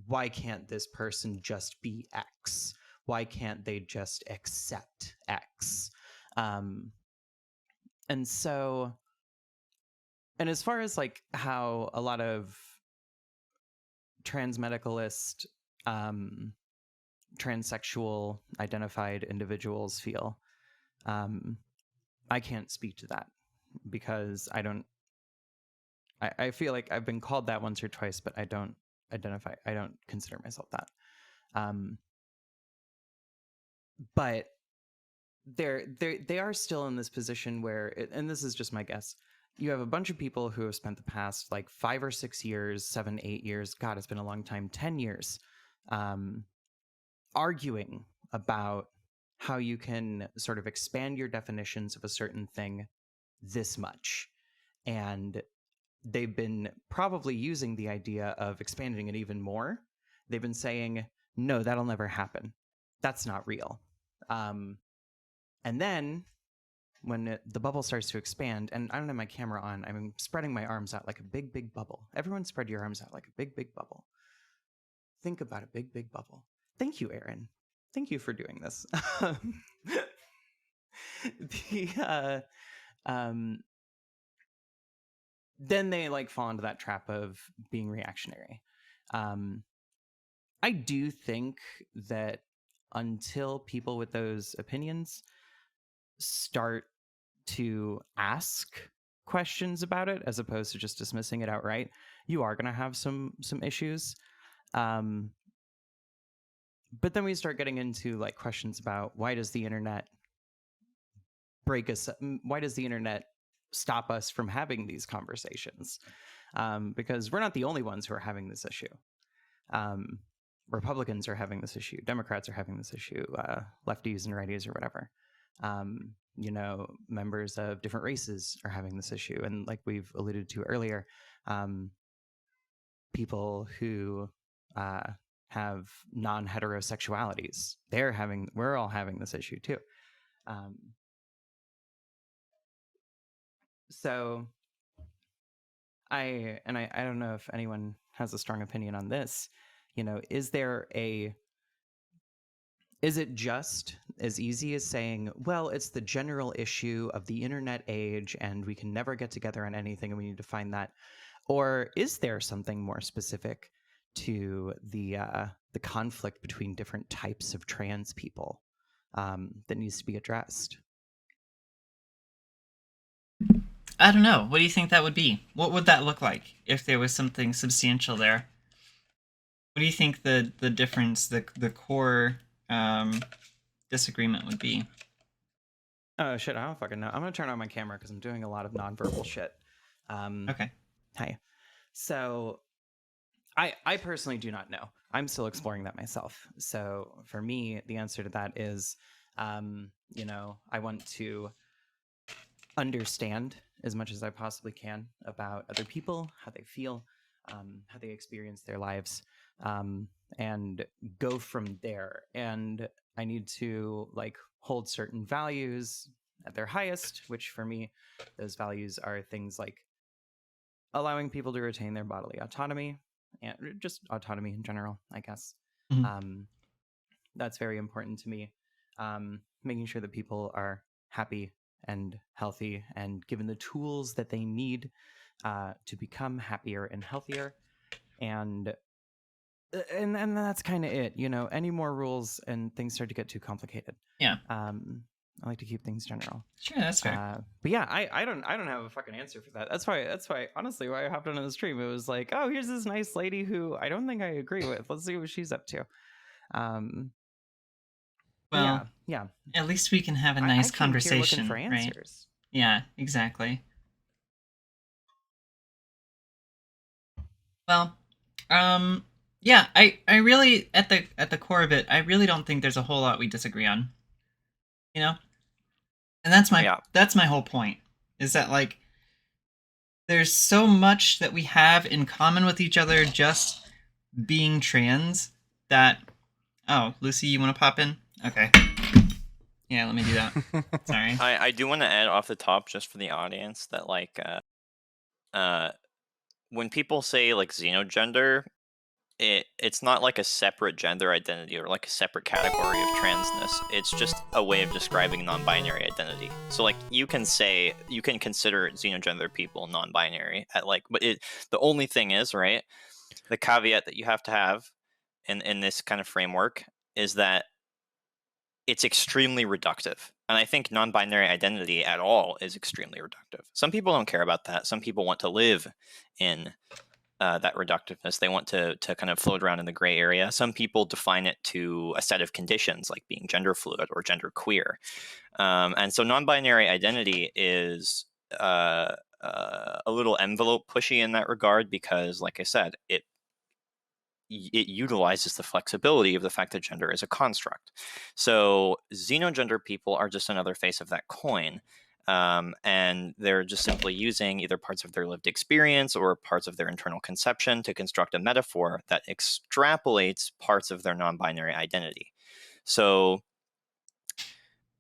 Speaker 4: why can't this person just be X? Why can't they just accept X? Um, and so, and as far as like how a lot of trans medicalist, transsexual identified individuals feel, I can't speak to that because I feel like I've been called that once or twice, but I don't consider myself that. But they are still in this position where, and this is just my guess, you have a bunch of people who have spent the past like 5 or 6 years, 7, 8 years, God, it's been a long time, 10 years, arguing about how you can sort of expand your definitions of a certain thing this much. And they've been probably using the idea of expanding it even more. They've been saying, no, that'll never happen. That's not real. And then when the bubble starts to expand, and I don't have my camera on, I'm spreading my arms out like a big, big bubble. Everyone spread your arms out like a big, big bubble. Think about a big, big bubble. Thank you, Aaron. Thank you for doing this. Then they like fall into that trap of being reactionary. I do think that until people with those opinions start to ask questions about it as opposed to just dismissing it outright, you are going to have some issues. But then we start getting into like questions about why does the internet break us? Why does the internet stop us from having these conversations? Because we're not the only ones who are having this issue. Republicans are having this issue. Democrats are having this issue. Lefties and righties or whatever. Members of different races are having this issue. And like we've alluded to earlier, people who have non-heterosexualities, we're all having this issue too. So I don't know if anyone has a strong opinion on this. Is it just as easy as saying, well, it's the general issue of the internet age and we can never get together on anything and we need to find that? Or is there something more specific to the conflict between different types of trans people that needs to be addressed?
Speaker 1: I don't know. What do you think that would be? What would that look like if there was something substantial there? What do you think the difference, the core disagreement would be?
Speaker 4: Oh shit, I don't fucking know. I'm gonna turn on my camera because I'm doing a lot of nonverbal shit.
Speaker 1: Okay.
Speaker 4: Hi. So I personally do not know. I'm still exploring that myself. So for me, the answer to that is, I want to understand as much as I possibly can about other people, how they feel, how they experience their lives, and go from there. And I need to like hold certain values at their highest, which for me, those values are things like allowing people to retain their bodily autonomy and just autonomy in general, I guess.
Speaker 1: Mm-hmm.
Speaker 4: That's very important to me. Making sure that people are happy and healthy and given the tools that they need to become happier and healthier. And that's kind of it. Any more rules and things start to get too complicated.
Speaker 1: Yeah.
Speaker 4: I like to keep things general.
Speaker 1: Sure, that's fair.
Speaker 4: But yeah, I don't have a fucking answer for that. That's why honestly why I hopped on the stream. It was like, oh, here's this nice lady who I don't think I agree with. Let's see what she's up to.
Speaker 1: Well,
Speaker 4: yeah.
Speaker 1: At least we can have a nice
Speaker 4: I
Speaker 1: conversation,
Speaker 4: here looking for answers.
Speaker 1: Right? Yeah, exactly. Well, yeah, I really at the core of it, I really don't think there's a whole lot we disagree on. And that's
Speaker 3: Yeah.
Speaker 1: my whole point, is that like there's so much that we have in common with each other just being trans that oh, Lucy, you want to pop in? Okay. Yeah, let me do that. Sorry.
Speaker 3: I do want to add off the top, just for the audience, that like when people say like xenogender, it's not like a separate gender identity or like a separate category of transness. It's just a way of describing non-binary identity. So like you can consider xenogender people non-binary at like, but the only thing is, right, the caveat that you have to have in this kind of framework is that it's extremely reductive. And I think non-binary identity at all is extremely reductive. Some people don't care about that. Some people want to live in that reductiveness. They want to kind of float around in the gray area. Some people define it to a set of conditions, like being gender fluid or gender queer. And so non-binary identity is a little envelope pushy in that regard because, like I said, it utilizes the flexibility of the fact that gender is a construct. So xenogender people are just another face of that coin. And they're just simply using either parts of their lived experience or parts of their internal conception to construct a metaphor that extrapolates parts of their non-binary identity. So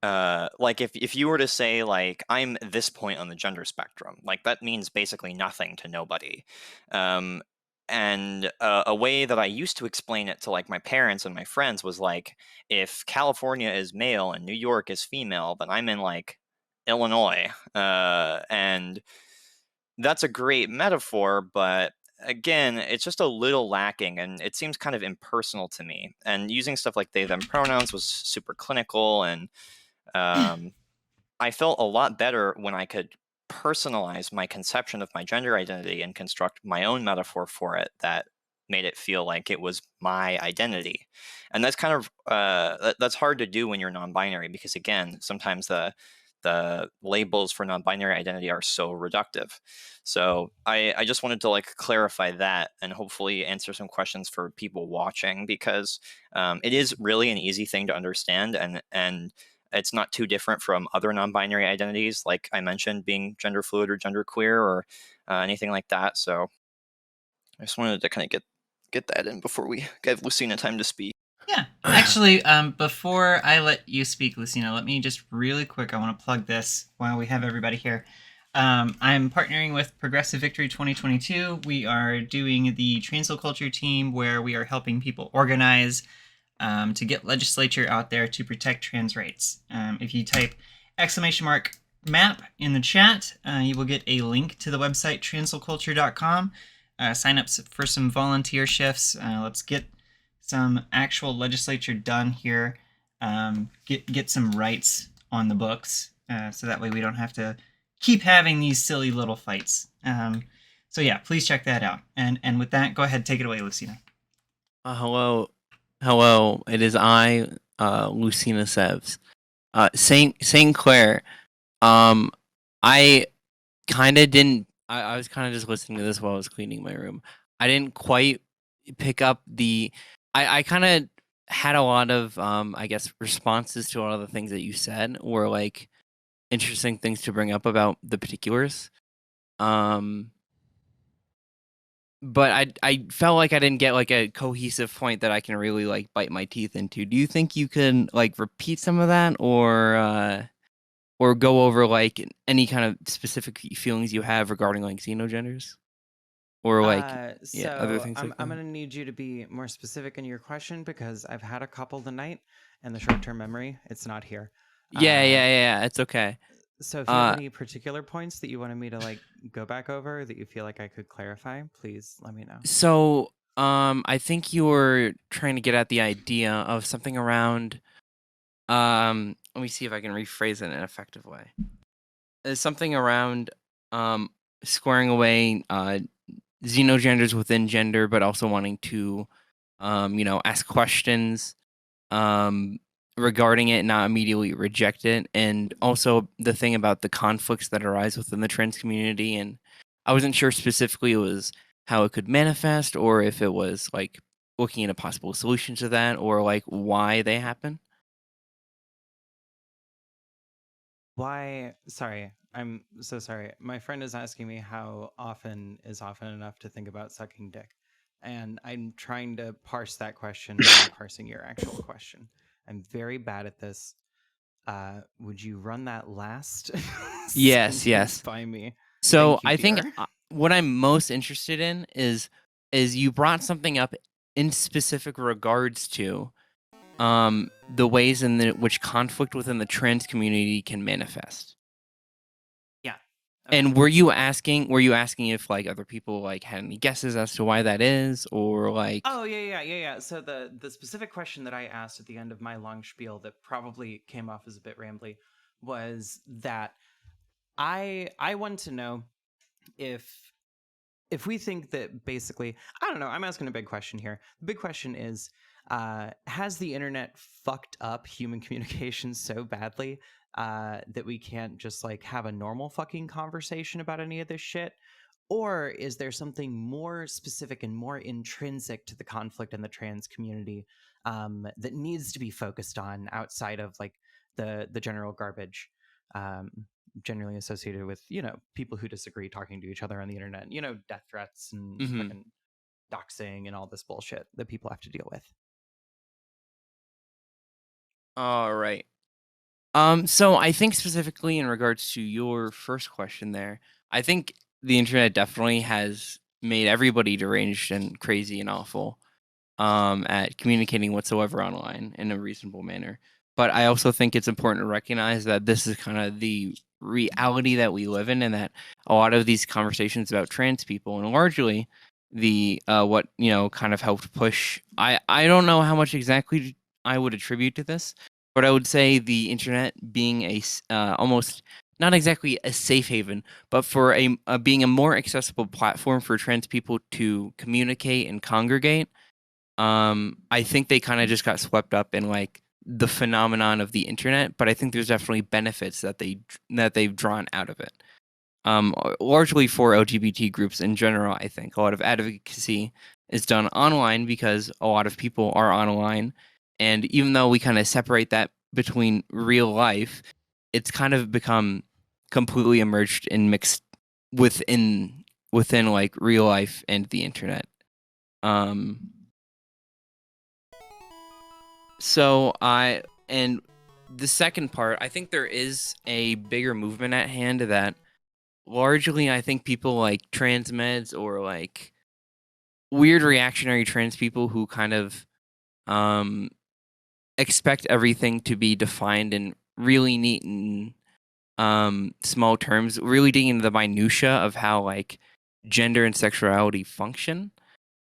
Speaker 3: like if you were to say like I'm this point on the gender spectrum, like that means basically nothing to nobody. And a way that I used to explain it to like my parents and my friends was like, if California is male and New York is female, then I'm in like Illinois. And that's a great metaphor, but again, it's just a little lacking and it seems kind of impersonal to me. And using stuff like they, them pronouns was super clinical, and I felt a lot better when I could personalize my conception of my gender identity and construct my own metaphor for it that made it feel like it was my identity. And that's kind of that's hard to do when you're non-binary, because again, sometimes the labels for non-binary identity are so reductive. So I just wanted to like clarify that and hopefully answer some questions for people watching, because it is really an easy thing to understand, and it's not too different from other non-binary identities, like I mentioned, being gender fluid or gender queer or anything like that. So I just wanted to kind of get that in before we give Lucina time to speak.
Speaker 1: Yeah, actually, before I let you speak, Lucina, let me just really quick, I want to plug this while we have everybody here. I'm partnering with Progressive Victory 2022. We are doing the Transl Culture team, where we are helping people organize to get legislature out there to protect trans rights. If you type !map in the chat, you will get a link to the website translculture.com. Sign up for some volunteer shifts. Let's get some actual legislature done here. Get some rights on the books, so that way we don't have to keep having these silly little fights. So yeah, please check that out. And with that, go ahead, take it away, Lucina.
Speaker 6: Hello, it is I, Lucisev. Saint Clair. I kind of didn't. I was kind of just listening to this while I was cleaning my room. I didn't quite pick up the. I kind of had a lot of I guess responses to a lot of the things that you said were like interesting things to bring up about the particulars. But I felt like I didn't get like a cohesive point that I can really like bite my teeth into. Do you think you can like repeat some of that, or go over like any kind of specific feelings you have regarding like xenogenders, or like other things
Speaker 4: I'm
Speaker 6: like
Speaker 4: I'm
Speaker 6: that?
Speaker 4: gonna need you to be more specific in your question, because I've had a couple tonight, and the short-term memory, it's not here.
Speaker 6: Yeah. It's okay.
Speaker 4: So if you have any particular points that you wanted me to like go back over that you feel like I could clarify, please let me know.
Speaker 6: So I think you were trying to get at the idea of something around. Let me see if I can rephrase it in an effective way. There's something around squaring away xenogenders within gender, but also wanting to ask questions regarding it, not immediately reject it, and also the thing about the conflicts that arise within the trans community. And I wasn't sure specifically it was how it could manifest, or if it was like looking at a possible solution to that, or like why they happen.
Speaker 4: Why? Sorry, I'm so sorry. My friend is asking me how often is often enough to think about sucking dick. And I'm trying to parse that question while parsing your actual question. I'm very bad at this. Would you run that last
Speaker 6: Yes,
Speaker 4: sentence
Speaker 6: yes.
Speaker 4: by me?
Speaker 6: So
Speaker 4: Thank you,
Speaker 6: I think
Speaker 4: dear.
Speaker 6: what I'm most interested in is you brought something up in specific regards to the ways in which conflict within the trans community can manifest.
Speaker 4: Yeah. Okay.
Speaker 6: And were you asking if like other people like had any guesses as to why that is, or like
Speaker 4: Oh yeah. So the specific question that I asked at the end of my long spiel that probably came off as a bit rambly was that I want to know if we think that basically, I don't know, I'm asking a big question here. The big question is, has the internet fucked up human communication so badly that we can't just like have a normal fucking conversation about any of this shit? Or is there something more specific and more intrinsic to the conflict in the trans community that needs to be focused on outside of like the general garbage? Generally associated with people who disagree talking to each other on the internet, death threats and fucking doxing and all this bullshit that people have to deal with.
Speaker 6: all right. So I think specifically in regards to your first question there, I think the internet definitely has made everybody deranged and crazy and awful at communicating whatsoever online in a reasonable manner. But I also think it's important to recognize that this is kind of the reality that we live in, and that a lot of these conversations about trans people and largely the what kind of helped push. I don't know how much exactly I would attribute to this, but I would say the internet being almost not exactly a safe haven, but for being a more accessible platform for trans people to communicate and congregate. I think they kind of just got swept up in like the phenomenon of the internet, but I think there's definitely benefits that they've drawn out of it. Largely for LGBT groups in general, I think a lot of advocacy is done online because a lot of people are online, and even though we kind of separate that between real life, it's kind of become completely emerged and mixed within like real life and the internet. Um, and the second part, I think there is a bigger movement at hand that largely I think people like trans meds or like weird reactionary trans people who kind of um expect everything to be defined in really neat and small terms, really digging into the minutia of how like gender and sexuality function.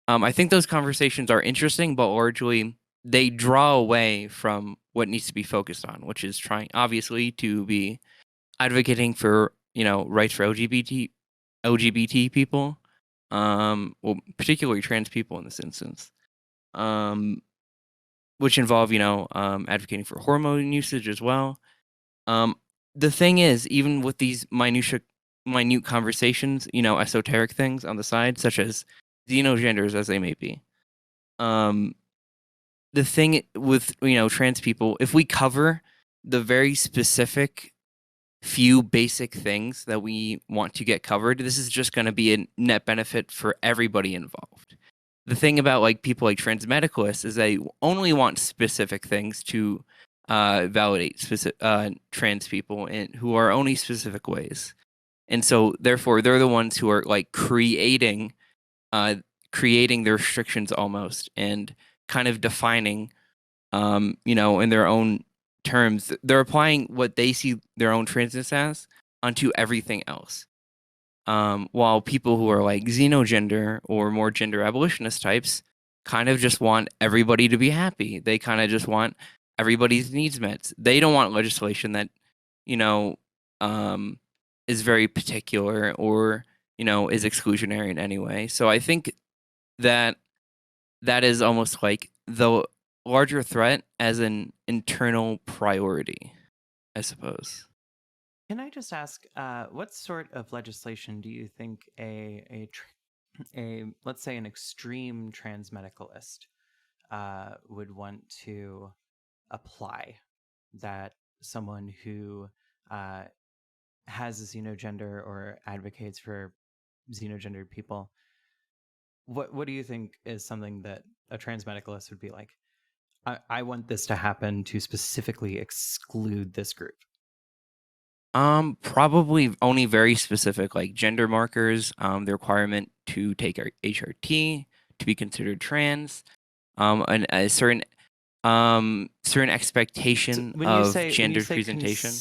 Speaker 6: I think those conversations are interesting, but largely they draw away from what needs to be focused on, which is trying, obviously, to be advocating for rights for LGBT people, well, particularly trans people in this instance, which involve advocating for hormone usage as well. Um, the thing is, even with these minute conversations, esoteric things on the side, such as xenogenders as they may be. The thing with trans people, if we cover the very specific few basic things that we want to get covered, this is just going to be a net benefit for everybody involved. The thing about like people like trans medicalists is they only want specific things to validate trans people and who are only specific ways, and so therefore they're the ones who are like creating the restrictions almost, and kind of defining in their own terms. They're applying what they see their own transness as onto everything else. While people who are like xenogender or more gender abolitionist types kind of just want everybody to be happy. They kind of just want everybody's needs met. They don't want legislation that, you know, is very particular or, is exclusionary in any way. So I think that that is almost like the larger threat as an internal priority, I suppose.
Speaker 4: Can I just ask, what sort of legislation do you think a let's say an extreme trans medicalist would want to apply that someone who has a xenogender or advocates for xenogendered people, what do you think is something that a trans medicalist would be like? I want this to happen to specifically exclude this group.
Speaker 6: Probably only very specific, like gender markers, the requirement to take our HRT to be considered trans, and a certain expectation of gender presentation.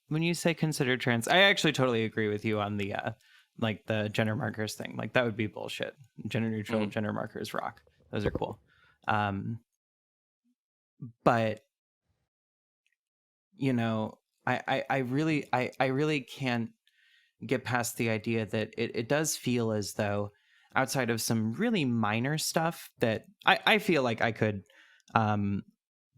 Speaker 4: When you say considered trans, I actually totally agree with you on the like the gender markers thing. Like that would be bullshit. Gender neutral gender markers rock. Those are cool. But you know, I really can't get past the idea that it does feel as though outside of some really minor stuff that I feel like I could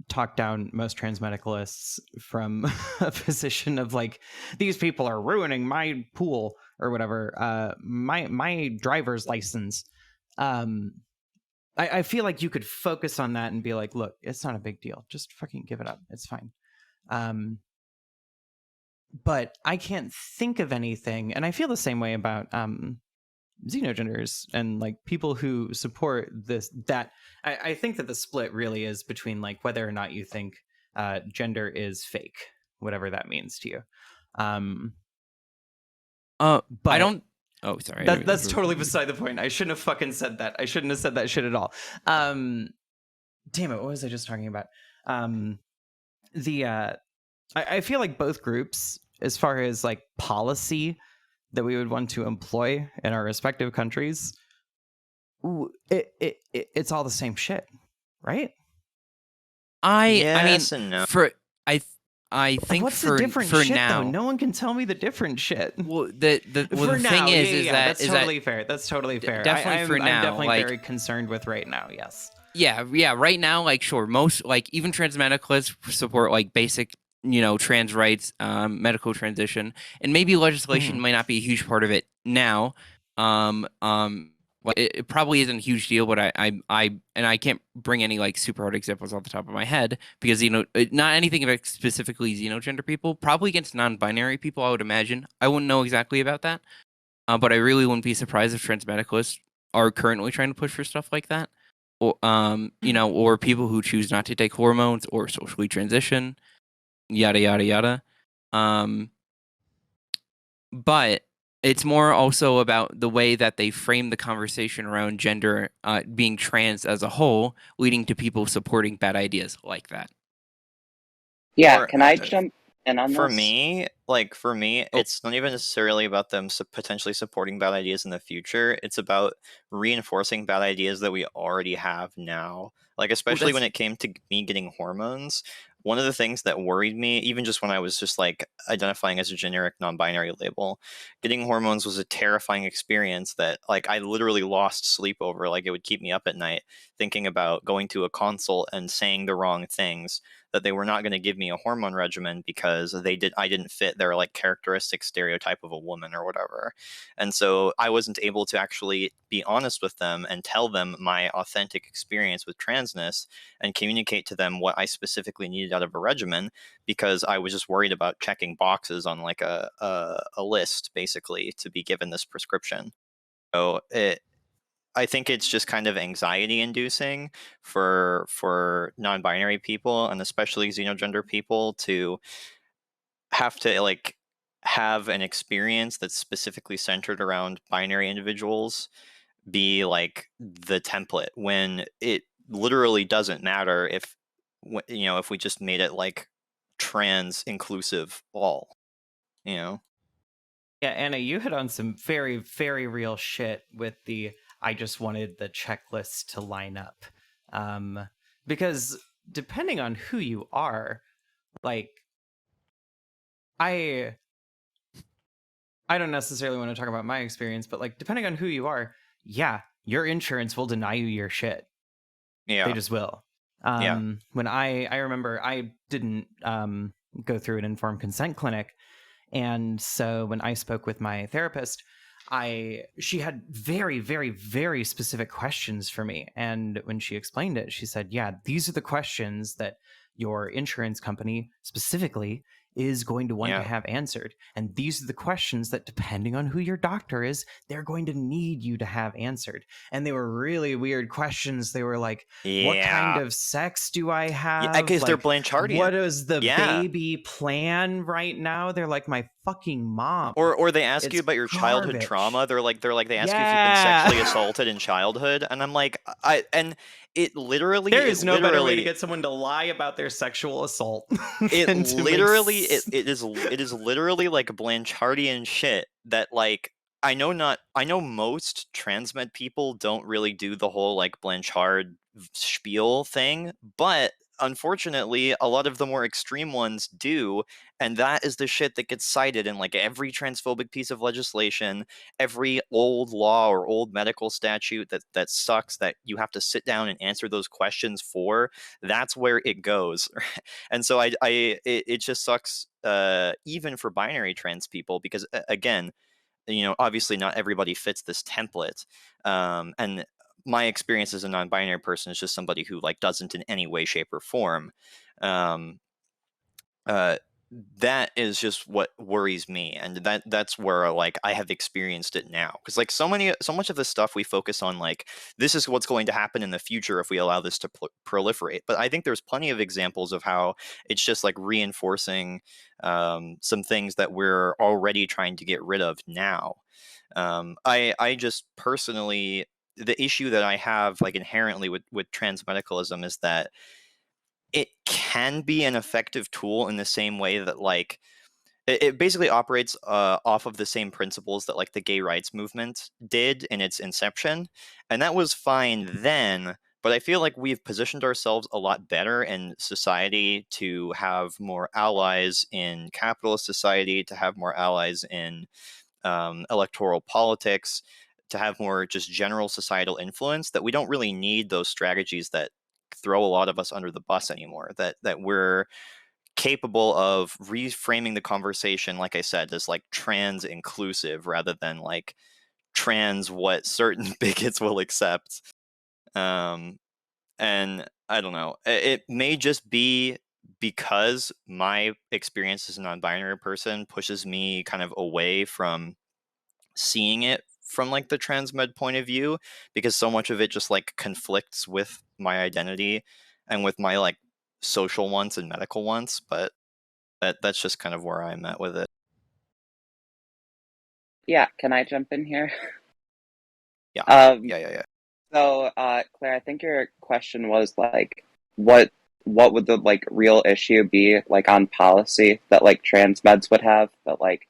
Speaker 4: talk down most trans medicalists from a position of like, these people are ruining my pool or whatever, my driver's license. I feel like you could focus on that and be like, look, it's not a big deal. Just fucking give it up. It's fine. But I can't think of anything, and I feel the same way about xenogenders and like people who support this. That I think that the split really is between like whether or not you think gender is fake, whatever that means to you.
Speaker 6: But I
Speaker 4: But
Speaker 6: don't. Oh, sorry.
Speaker 4: that's totally beside the point. I shouldn't have fucking said that. I shouldn't have said that shit at all. Damn it! What was I just talking about? I feel like both groups, as far as like policy that we would want to employ in our respective countries, it's all the same shit, right?
Speaker 3: Yes
Speaker 6: I mean,
Speaker 3: and no.
Speaker 6: I think
Speaker 4: What's
Speaker 6: for
Speaker 4: the different
Speaker 6: for
Speaker 4: shit
Speaker 6: now,
Speaker 4: though? No one can tell me the different shit.
Speaker 6: well, the
Speaker 4: For now,
Speaker 6: thing is
Speaker 4: yeah,
Speaker 6: that
Speaker 4: that's totally fair. That's totally fair.
Speaker 6: definitely for now,
Speaker 4: I'm definitely
Speaker 6: like-
Speaker 4: very concerned with right now. Yes.
Speaker 6: yeah. Right now, like sure, most like even trans medicalists support like basic, trans rights, medical transition, and maybe legislation might not be a huge part of it now. Well, it probably isn't a huge deal, but I can't bring any like super hard examples off the top of my head because not anything about specifically xenogender people. Probably against non-binary people, I would imagine. I wouldn't know exactly about that, but I really wouldn't be surprised if trans medicalists are currently trying to push for stuff like that, or or people who choose not to take hormones or socially transition, yada yada yada. But it's more also about the way that they frame the conversation around gender being trans as a whole, leading to people supporting bad ideas like that.
Speaker 5: Yeah,
Speaker 3: Or,
Speaker 5: can I jump in on
Speaker 3: For
Speaker 5: this?
Speaker 3: me, it's not even necessarily about them potentially supporting bad ideas in the future. It's about reinforcing bad ideas that we already have now. Like, especially when it came to me getting hormones, one of the things that worried me, even just when I was just like identifying as a generic non-binary label, getting hormones was a terrifying experience that like I literally lost sleep over. Like, it would keep me up at night thinking about going to a consult and saying the wrong things, that they were not going to give me a hormone regimen because I didn't fit their like characteristic stereotype of a woman or whatever. And so I wasn't able to actually be honest with them and tell them my authentic experience with transness and communicate to them what I specifically needed out of a regimen, because I was just worried about checking boxes on like a list basically to be given this prescription. So I think it's just kind of anxiety inducing for non-binary people and especially xenogender people to have to like have an experience that's specifically centered around binary individuals be like the template, when it literally doesn't matter if if we just made it like trans inclusive all.
Speaker 4: Yeah, Anna, you hit on some very, very real shit with the I just wanted the checklist to line up. Because depending on who you are, like I don't necessarily want to talk about my experience, but like depending on who you are, yeah, your insurance will deny you your shit.
Speaker 3: Yeah.
Speaker 4: They just will.
Speaker 3: Yeah.
Speaker 4: When I remember I didn't go through an informed consent clinic. And so when I spoke with my therapist, she had very, very, very specific questions for me. And when she explained it, she said, yeah, these are the questions that your insurance company specifically is going to want
Speaker 3: Yeah.
Speaker 4: to have answered. And these are the questions that, depending on who your doctor is, they're going to need you to have answered. And they were really weird questions. They were like, what kind of sex do I have?
Speaker 3: Yeah, because they're
Speaker 4: Like,
Speaker 3: Blanchardian.
Speaker 4: what is the
Speaker 3: Yeah.
Speaker 4: baby plan right now? They're like, my fucking mom.
Speaker 3: Or they ask
Speaker 4: It's
Speaker 3: you about your childhood
Speaker 4: garbage.
Speaker 3: trauma. They're like they ask you if you've been
Speaker 4: Yeah.
Speaker 3: sexually assaulted in childhood, and I'm like, it literally
Speaker 4: There is no better way to get someone to lie about their sexual assault.
Speaker 3: it
Speaker 4: than to make
Speaker 3: literally it is literally like Blanchardian shit that like I know most transmed people don't really do the whole like Blanchard spiel thing, but unfortunately a lot of the more extreme ones do, and that is the shit that gets cited in like every transphobic piece of legislation, every old law or old medical statute that sucks that you have to sit down and answer those questions for. That's where it goes. And so it just sucks even for binary trans people, because again, obviously not everybody fits this template, and my experience as a non-binary person is just somebody who like doesn't in any way, shape, or form. um, that is just what worries me, and that's where like I have experienced it now, because like so much of the stuff we focus on, like this is what's going to happen in the future if we allow this to proliferate, but I think there's plenty of examples of how it's just like reinforcing some things that we're already trying to get rid of now. I just personally, the issue that I have like inherently with transmedicalism is that it can be an effective tool in the same way that like it basically operates off of the same principles that like the gay rights movement did in its inception, and that was fine then. But I feel like we've positioned ourselves a lot better in society to have more allies in capitalist society, to have more allies in electoral politics, to have more just general societal influence, that we don't really need those strategies that throw a lot of us under the bus anymore, that we're capable of reframing the conversation, like I said, as like trans inclusive rather than like trans what certain bigots will accept. And I don't know, it may just be because my experience as a non-binary person pushes me kind of away from seeing it from like the transmed point of view, because so much of it just like conflicts with my identity and with my like social wants and medical wants. But that's just kind of where I'm at with it.
Speaker 5: Yeah, can I jump in here?
Speaker 3: Yeah.
Speaker 5: Um,
Speaker 3: Yeah.
Speaker 5: So, Claire, I think your question was like, what would the like real issue be like on policy that like trans meds would have that like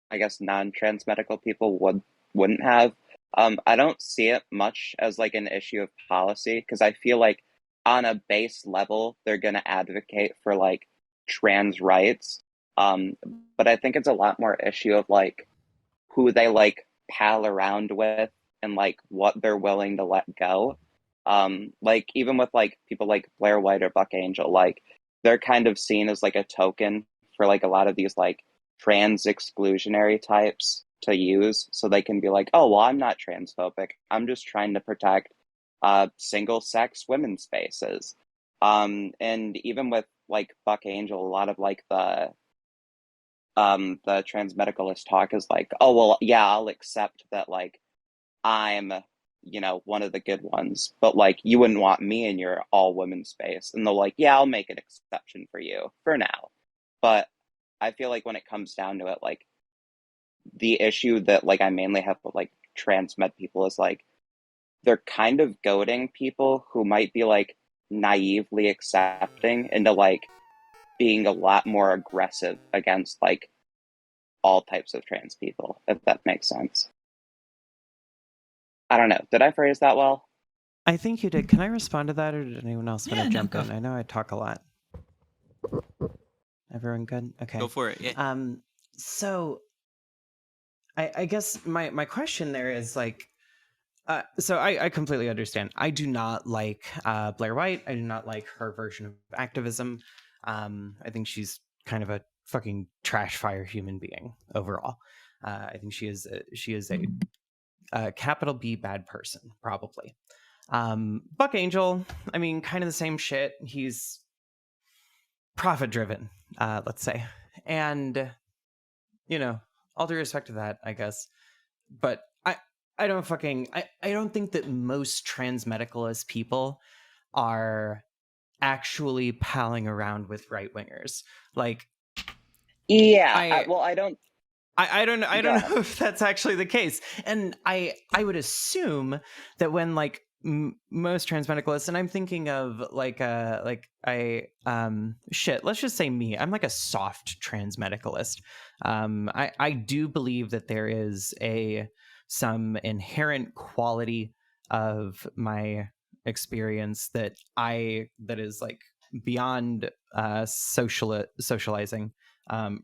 Speaker 5: I guess non-trans medical people wouldn't have. I don't see it much as like an issue of policy, because I feel like on a base level they're gonna advocate for like trans rights. But I think it's a lot more issue of like who they like pal around with and like what they're willing to let go. Like even with like people like Blair White or Buck Angel, like they're kind of seen as like a token for like a lot of these like trans exclusionary types to use, so they can be like, oh well, I'm not transphobic, I'm just trying to protect single sex women's spaces. And even with like Buck Angel, a lot of like the trans medicalist talk is like, oh well, yeah, I'll accept that like I'm, one of the good ones, but like you wouldn't want me in your all women space. And they're like, yeah, I'll make an exception for you for now. But I feel like when it comes down to it, like the issue that like I mainly have with like trans med people is like they're kind of goading people who might be like naively accepting into like being a lot more aggressive against like all types of trans people, if that makes sense. I don't know. Did I phrase that well?
Speaker 4: I think you did. Can I respond to that, or did anyone else want
Speaker 1: Yeah,
Speaker 4: to
Speaker 1: no,
Speaker 4: jump
Speaker 1: go
Speaker 4: in? I know I talk a lot. Everyone good? Okay.
Speaker 6: Go for it. Yeah.
Speaker 4: So I guess my question there is like, so I completely understand. I do not like Blair White. I do not like her version of activism. I think she's kind of a fucking trash fire human being overall. I think she is a capital B bad person, probably. Buck Angel, I mean, kind of the same shit. He's profit driven. let's say. And, you know, all due respect to that, I guess. But I don't I don't think that most transmedicalist people are actually palling around with right-wingers. Like,
Speaker 5: Yeah. Well, I don't.
Speaker 4: I don't
Speaker 5: Go
Speaker 4: know
Speaker 5: ahead.
Speaker 4: if that's actually the case. And I would assume that when like most transmedicalists, and I'm thinking of like shit, let's just say me. I'm like a soft transmedicalist. I do believe that there is some inherent quality of my experience that is like beyond socializing.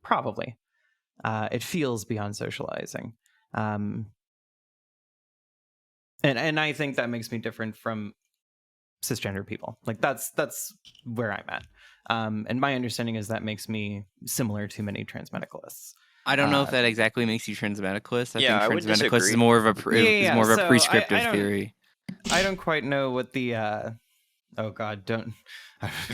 Speaker 4: Probably. It feels beyond socializing. And I think that makes me different from cisgender people. Like that's where I'm at. And my understanding is that makes me similar to many transmedicalists.
Speaker 6: I don't know if that exactly makes you transmedicalist. I
Speaker 3: Yeah,
Speaker 6: think
Speaker 3: I would
Speaker 6: transmedicalist is
Speaker 3: disagree.
Speaker 6: more of a is more of a
Speaker 4: So
Speaker 6: prescriptive
Speaker 4: I don't,
Speaker 6: theory.
Speaker 4: I don't quite know what the oh god, I don't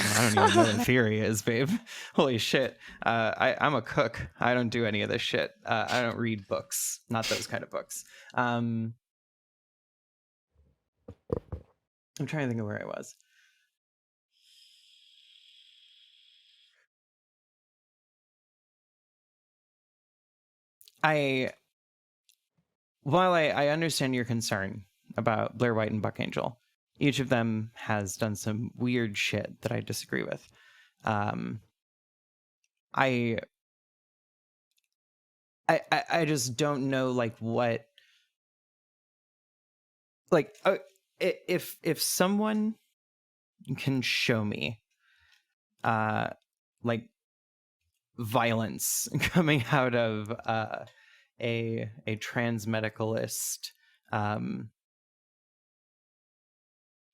Speaker 4: even know what a theory is, babe. Holy shit. I'm a cook. I don't do any of this shit. I don't read books. Not those kind of books. I'm trying to think of where I was. While I understand your concern about Blair White and Buck Angel, each of them has done some weird shit that I disagree with. I just don't know like what like if someone can show me like violence coming out of a transmedicalist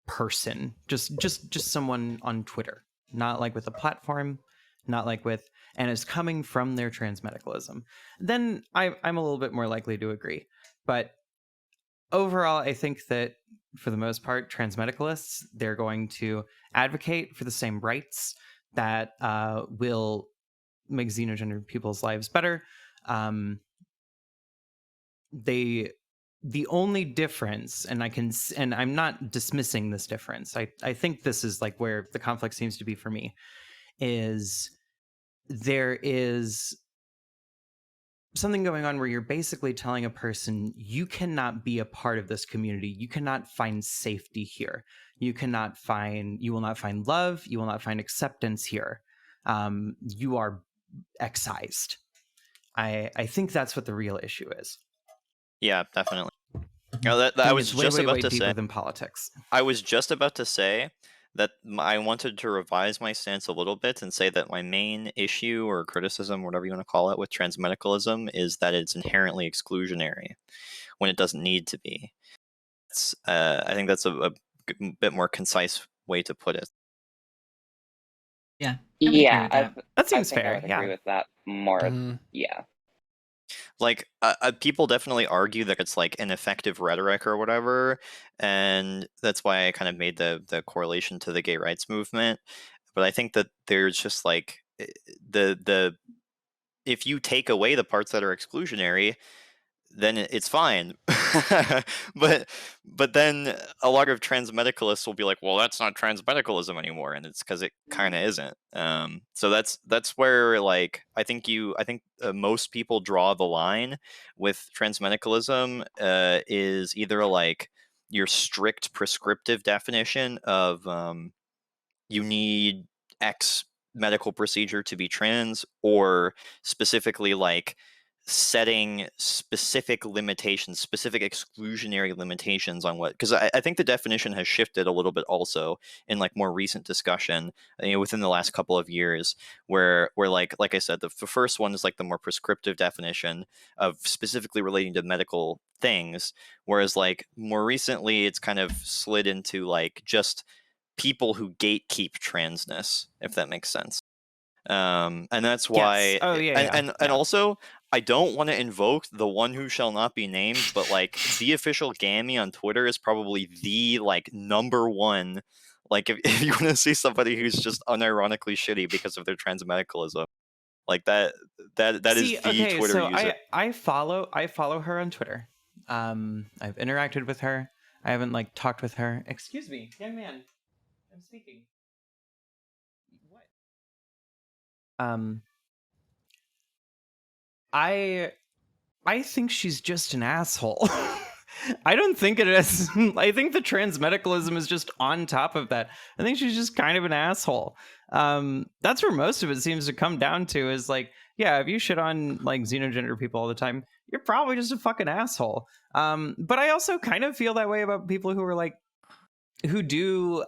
Speaker 4: person, just someone on Twitter, not like with a platform, not like with, and is coming from their transmedicalism, then I'm a little bit more likely to agree. But overall, I think that for the most part, transmedicalists, they're going to advocate for the same rights that will make xenogender people's lives better. The only difference, and I'm not dismissing this difference, I think this is like where the conflict seems to be for me, is there is something going on where you're basically telling a person, you cannot be a part of this community, you cannot find safety here, you will not find love, you will not find acceptance here, you are excised. I think that's what the real issue is.
Speaker 3: Yeah, definitely. I was just about to say
Speaker 4: than politics.
Speaker 3: I was just about to say that I wanted to revise my stance a little bit and say that my main issue or criticism, whatever you want to call it, with transmedicalism is that it's inherently exclusionary when it doesn't need to be. I think that's a bit more concise way to put it.
Speaker 1: Yeah. I would agree with that.
Speaker 4: That seems
Speaker 5: I think
Speaker 4: fair.
Speaker 5: I would agree with that more. Yeah.
Speaker 3: Like people definitely argue that it's like ineffective rhetoric or whatever, and that's why I kind of made the correlation to the gay rights movement. But I think that there's just like the if you take away the parts that are exclusionary, then it's fine. but then a lot of transmedicalists will be like, well, that's not transmedicalism anymore, and it's because it kind of isn't. So that's where like I think most people draw the line with transmedicalism is either like your strict prescriptive definition of you need X medical procedure to be trans, or specifically like setting specific limitations, specific exclusionary limitations on what, because I think the definition has shifted a little bit also in like more recent discussion, within the last couple of years, where like I said, the first one is like the more prescriptive definition of specifically relating to medical things, whereas like more recently it's kind of slid into like just people who gatekeep transness, if that makes sense. And that's why.
Speaker 4: Yes. Oh yeah.
Speaker 3: And also, I don't want to invoke the one who shall not be named, but like the official Gammy on Twitter is probably the like number one. Like if you want to see somebody who's just unironically shitty because of their transmedicalism, Like that is
Speaker 4: See,
Speaker 3: the
Speaker 4: okay,
Speaker 3: Twitter
Speaker 4: so
Speaker 3: user.
Speaker 4: I follow her on Twitter. I've interacted with her. I haven't like talked with her. Excuse me, young man. I'm speaking. What? I think she's just an asshole. I don't think it is. I think the transmedicalism is just on top of that. I think she's just kind of an asshole. That's where most of it seems to come down to is like, yeah, if you shit on like xenogender people all the time, you're probably just a fucking asshole. But I also kind of feel that way about people who are like, who do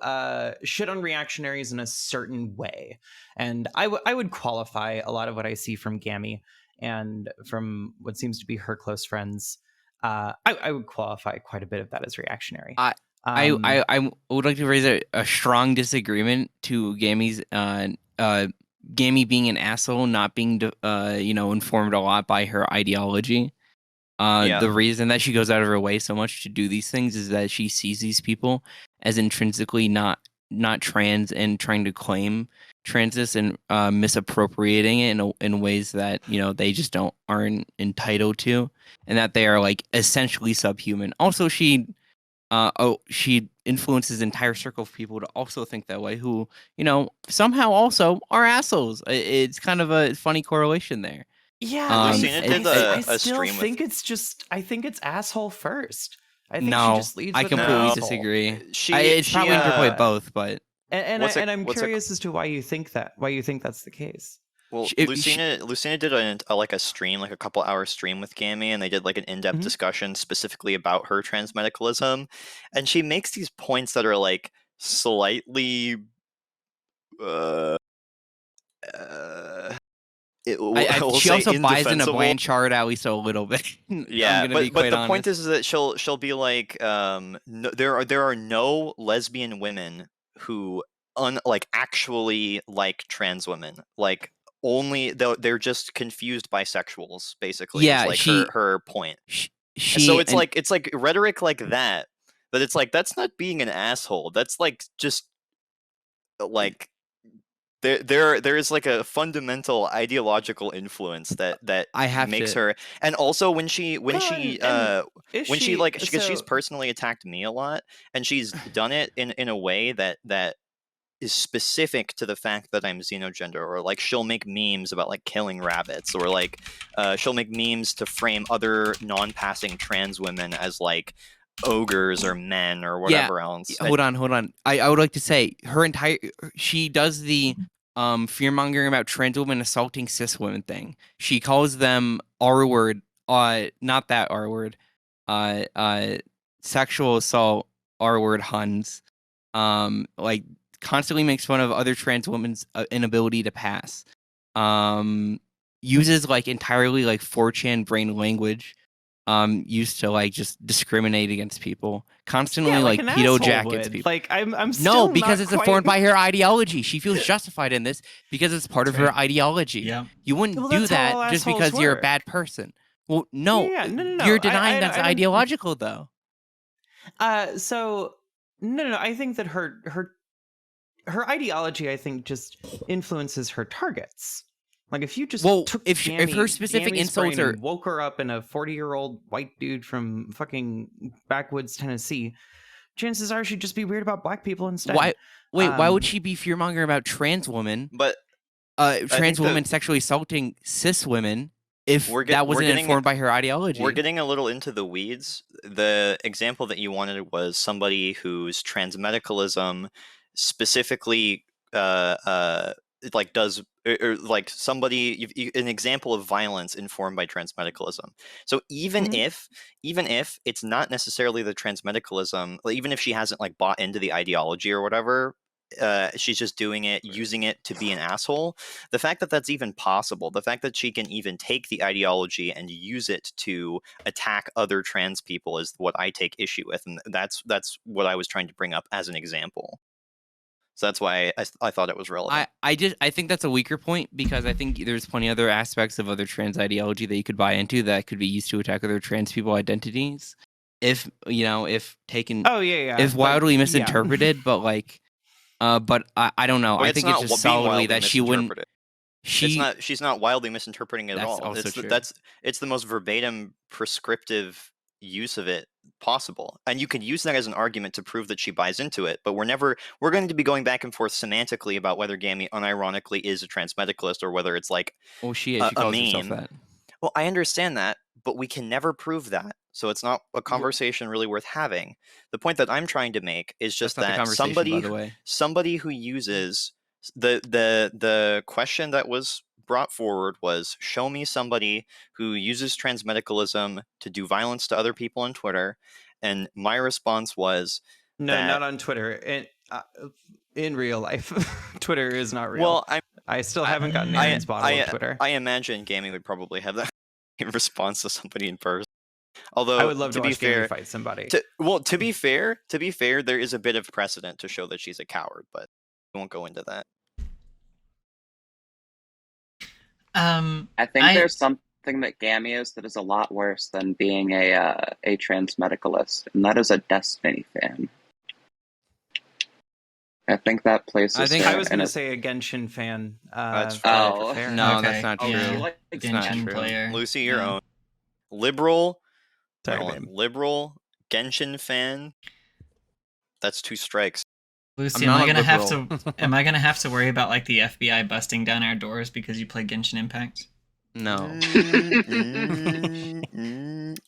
Speaker 4: shit on reactionaries in a certain way. And I would qualify a lot of what I see from Gammy and from what seems to be her close friends. I would qualify quite a bit of that as reactionary.
Speaker 6: I would like to raise a strong disagreement to Gammy's Gammy being an asshole, not being informed a lot by her ideology. The reason that she goes out of her way so much to do these things is that she sees these people as intrinsically not trans and trying to claim transness and misappropriating it in ways that they just aren't entitled to, and that they are like essentially subhuman. Also, she influences an entire circle of people to also think that way, who somehow also are assholes. It's kind of a funny correlation there.
Speaker 4: Yeah,
Speaker 3: Lucina did
Speaker 4: I
Speaker 3: a
Speaker 4: still
Speaker 3: stream
Speaker 4: think it's just. I think it's asshole first. I think she
Speaker 6: No,
Speaker 4: just leads
Speaker 6: I
Speaker 4: with an
Speaker 6: completely
Speaker 4: asshole.
Speaker 6: disagree.
Speaker 3: She
Speaker 6: It's probably interplay
Speaker 3: uh,
Speaker 6: both, but
Speaker 4: And
Speaker 3: What's it-
Speaker 4: I'm
Speaker 3: what's it-
Speaker 4: curious as to why you think that. Why you think that's the case?
Speaker 3: Well,
Speaker 6: She-
Speaker 3: Lucina did a stream, like a couple hour stream with Gammy, and they did like an in-depth
Speaker 4: Mhm.
Speaker 3: discussion specifically about her transmedicalism, and she makes these points that are like slightly we'll
Speaker 6: she
Speaker 3: say
Speaker 6: also buys into
Speaker 3: indefensible.
Speaker 6: Blanchard at least a little bit.
Speaker 3: Yeah,
Speaker 6: I'm gonna be
Speaker 3: but
Speaker 6: quite
Speaker 3: the
Speaker 6: honest.
Speaker 3: point is that she'll be like, no, there are no lesbian women who actually like trans women. Like only they're just confused bisexuals. Basically,
Speaker 6: Yeah,
Speaker 3: is like
Speaker 6: she-
Speaker 3: her point.
Speaker 6: she
Speaker 3: So it's like rhetoric like that, but it's like that's not being an asshole. That's like just like there is like a fundamental ideological influence that
Speaker 6: I have
Speaker 3: makes
Speaker 6: to-
Speaker 3: her. And also when she
Speaker 4: Is
Speaker 3: when she like because she's
Speaker 4: so-
Speaker 3: personally attacked me a lot, and she's done it in a way that is specific to the fact that I'm xenogender, or like she'll make memes about like killing rabbits, or like she'll make memes to frame other non-passing trans women as like ogres or men or whatever else.
Speaker 6: Hold on. I would like to say she does the fear mongering about trans women assaulting cis women thing. She calls them R word, not that R word, sexual assault R word Huns. Like constantly makes fun of other trans women's inability to pass. Uses like entirely like 4chan brain language. Used to like just discriminate against people, constantly like
Speaker 4: an
Speaker 6: pedo
Speaker 4: asshole
Speaker 6: jackets
Speaker 4: would.
Speaker 6: people.
Speaker 4: Like I'm still
Speaker 6: No, because
Speaker 4: not
Speaker 6: it's
Speaker 4: quite...
Speaker 6: informed by her ideology. She feels justified in this because it's part of her ideology.
Speaker 1: Yeah.
Speaker 6: You wouldn't
Speaker 4: Well,
Speaker 6: do
Speaker 4: that's how all
Speaker 6: that just
Speaker 4: assholes
Speaker 6: because you're a
Speaker 4: work.
Speaker 6: bad person. Well, no,
Speaker 4: Yeah, no.
Speaker 6: you're denying that's
Speaker 4: I don't-
Speaker 6: ideological though.
Speaker 4: So no. I think that her ideology, I think, just influences her targets. Like if you just took
Speaker 6: if her specific
Speaker 4: Gammy's
Speaker 6: insults
Speaker 4: brain
Speaker 6: are
Speaker 4: and woke her up in a 40-year-old white dude from fucking backwoods Tennessee, chances are she'd just be weird about black people instead.
Speaker 6: why would she be fearmongering about trans women?
Speaker 3: But
Speaker 6: trans women sexually assaulting cis women if that wasn't informed by her ideology.
Speaker 3: We're getting a little into the weeds. The example that you wanted was somebody whose transmedicalism specifically like does or like somebody an example of violence informed by transmedicalism. So even if it's not necessarily the transmedicalism, like, even if she hasn't like bought into the ideology or whatever, she's just doing it, using it to be an asshole. The fact that that's even possible, the fact that she can even take the ideology and use it to attack other trans people is what I take issue with, and that's what I was trying to bring up as an example. So that's why I thought it was relevant.
Speaker 6: I think that's a weaker point because I think there's plenty other aspects of other trans ideology that you could buy into that could be used to attack other trans people identities. If taken, if wildly misinterpreted, but like, but I don't know.
Speaker 3: But
Speaker 6: I think it's just solidly that she wouldn't.
Speaker 3: She's not wildly misinterpreting it at
Speaker 6: That's
Speaker 3: all.
Speaker 6: also true.
Speaker 3: It's the most verbatim prescriptive use of it possible, and you can use that as an argument to prove that she buys into it. But we're going to be going back and forth semantically about whether Gammy unironically is a transmedicalist or whether it's like
Speaker 6: Well, she is. She calls herself
Speaker 3: meme.
Speaker 6: that.
Speaker 3: Well, I understand that, but we can never prove that, so it's not a conversation really worth having. The point that I'm trying to make is just
Speaker 6: That's not the
Speaker 3: that
Speaker 6: conversation, by the way.
Speaker 3: somebody who uses the question that was brought forward was, show me somebody who uses transmedicalism to do violence to other people on Twitter, and my response was
Speaker 4: No, not on Twitter. In real life, Twitter is not real.
Speaker 3: well,
Speaker 4: I still haven't gotten Aaron's bottle of Twitter.
Speaker 3: I imagine Gammy would probably have that in response to somebody in person. Although
Speaker 4: I would love to
Speaker 3: be
Speaker 4: watch Gammy
Speaker 3: fair,
Speaker 4: fight somebody.
Speaker 3: to be fair, there is a bit of precedent to show that she's a coward, but we won't go into that.
Speaker 5: I think there's something that Gammy is that is a lot worse than being a transmedicalist, and that is a Destiny fan. I think that places.
Speaker 6: I think
Speaker 5: her
Speaker 4: I was
Speaker 5: in
Speaker 4: going to
Speaker 5: a-
Speaker 4: say a Genshin fan.
Speaker 3: That's
Speaker 5: Oh.
Speaker 4: fair.
Speaker 6: No,
Speaker 1: Okay,
Speaker 6: that's not true.
Speaker 1: yeah.
Speaker 5: You like
Speaker 6: It's not
Speaker 1: Genshin
Speaker 6: true.
Speaker 1: player.
Speaker 3: Lucy, your
Speaker 1: Yeah.
Speaker 3: own liberal,
Speaker 4: Sorry,
Speaker 3: Nolan,
Speaker 4: babe.
Speaker 3: liberal Genshin fan. That's 2 strikes.
Speaker 1: Lucy,
Speaker 6: I'm
Speaker 1: am I
Speaker 6: not a
Speaker 1: gonna have
Speaker 6: liberal.
Speaker 1: to? Am I gonna have to worry about like the FBI busting down our doors because you play Genshin Impact?
Speaker 6: No.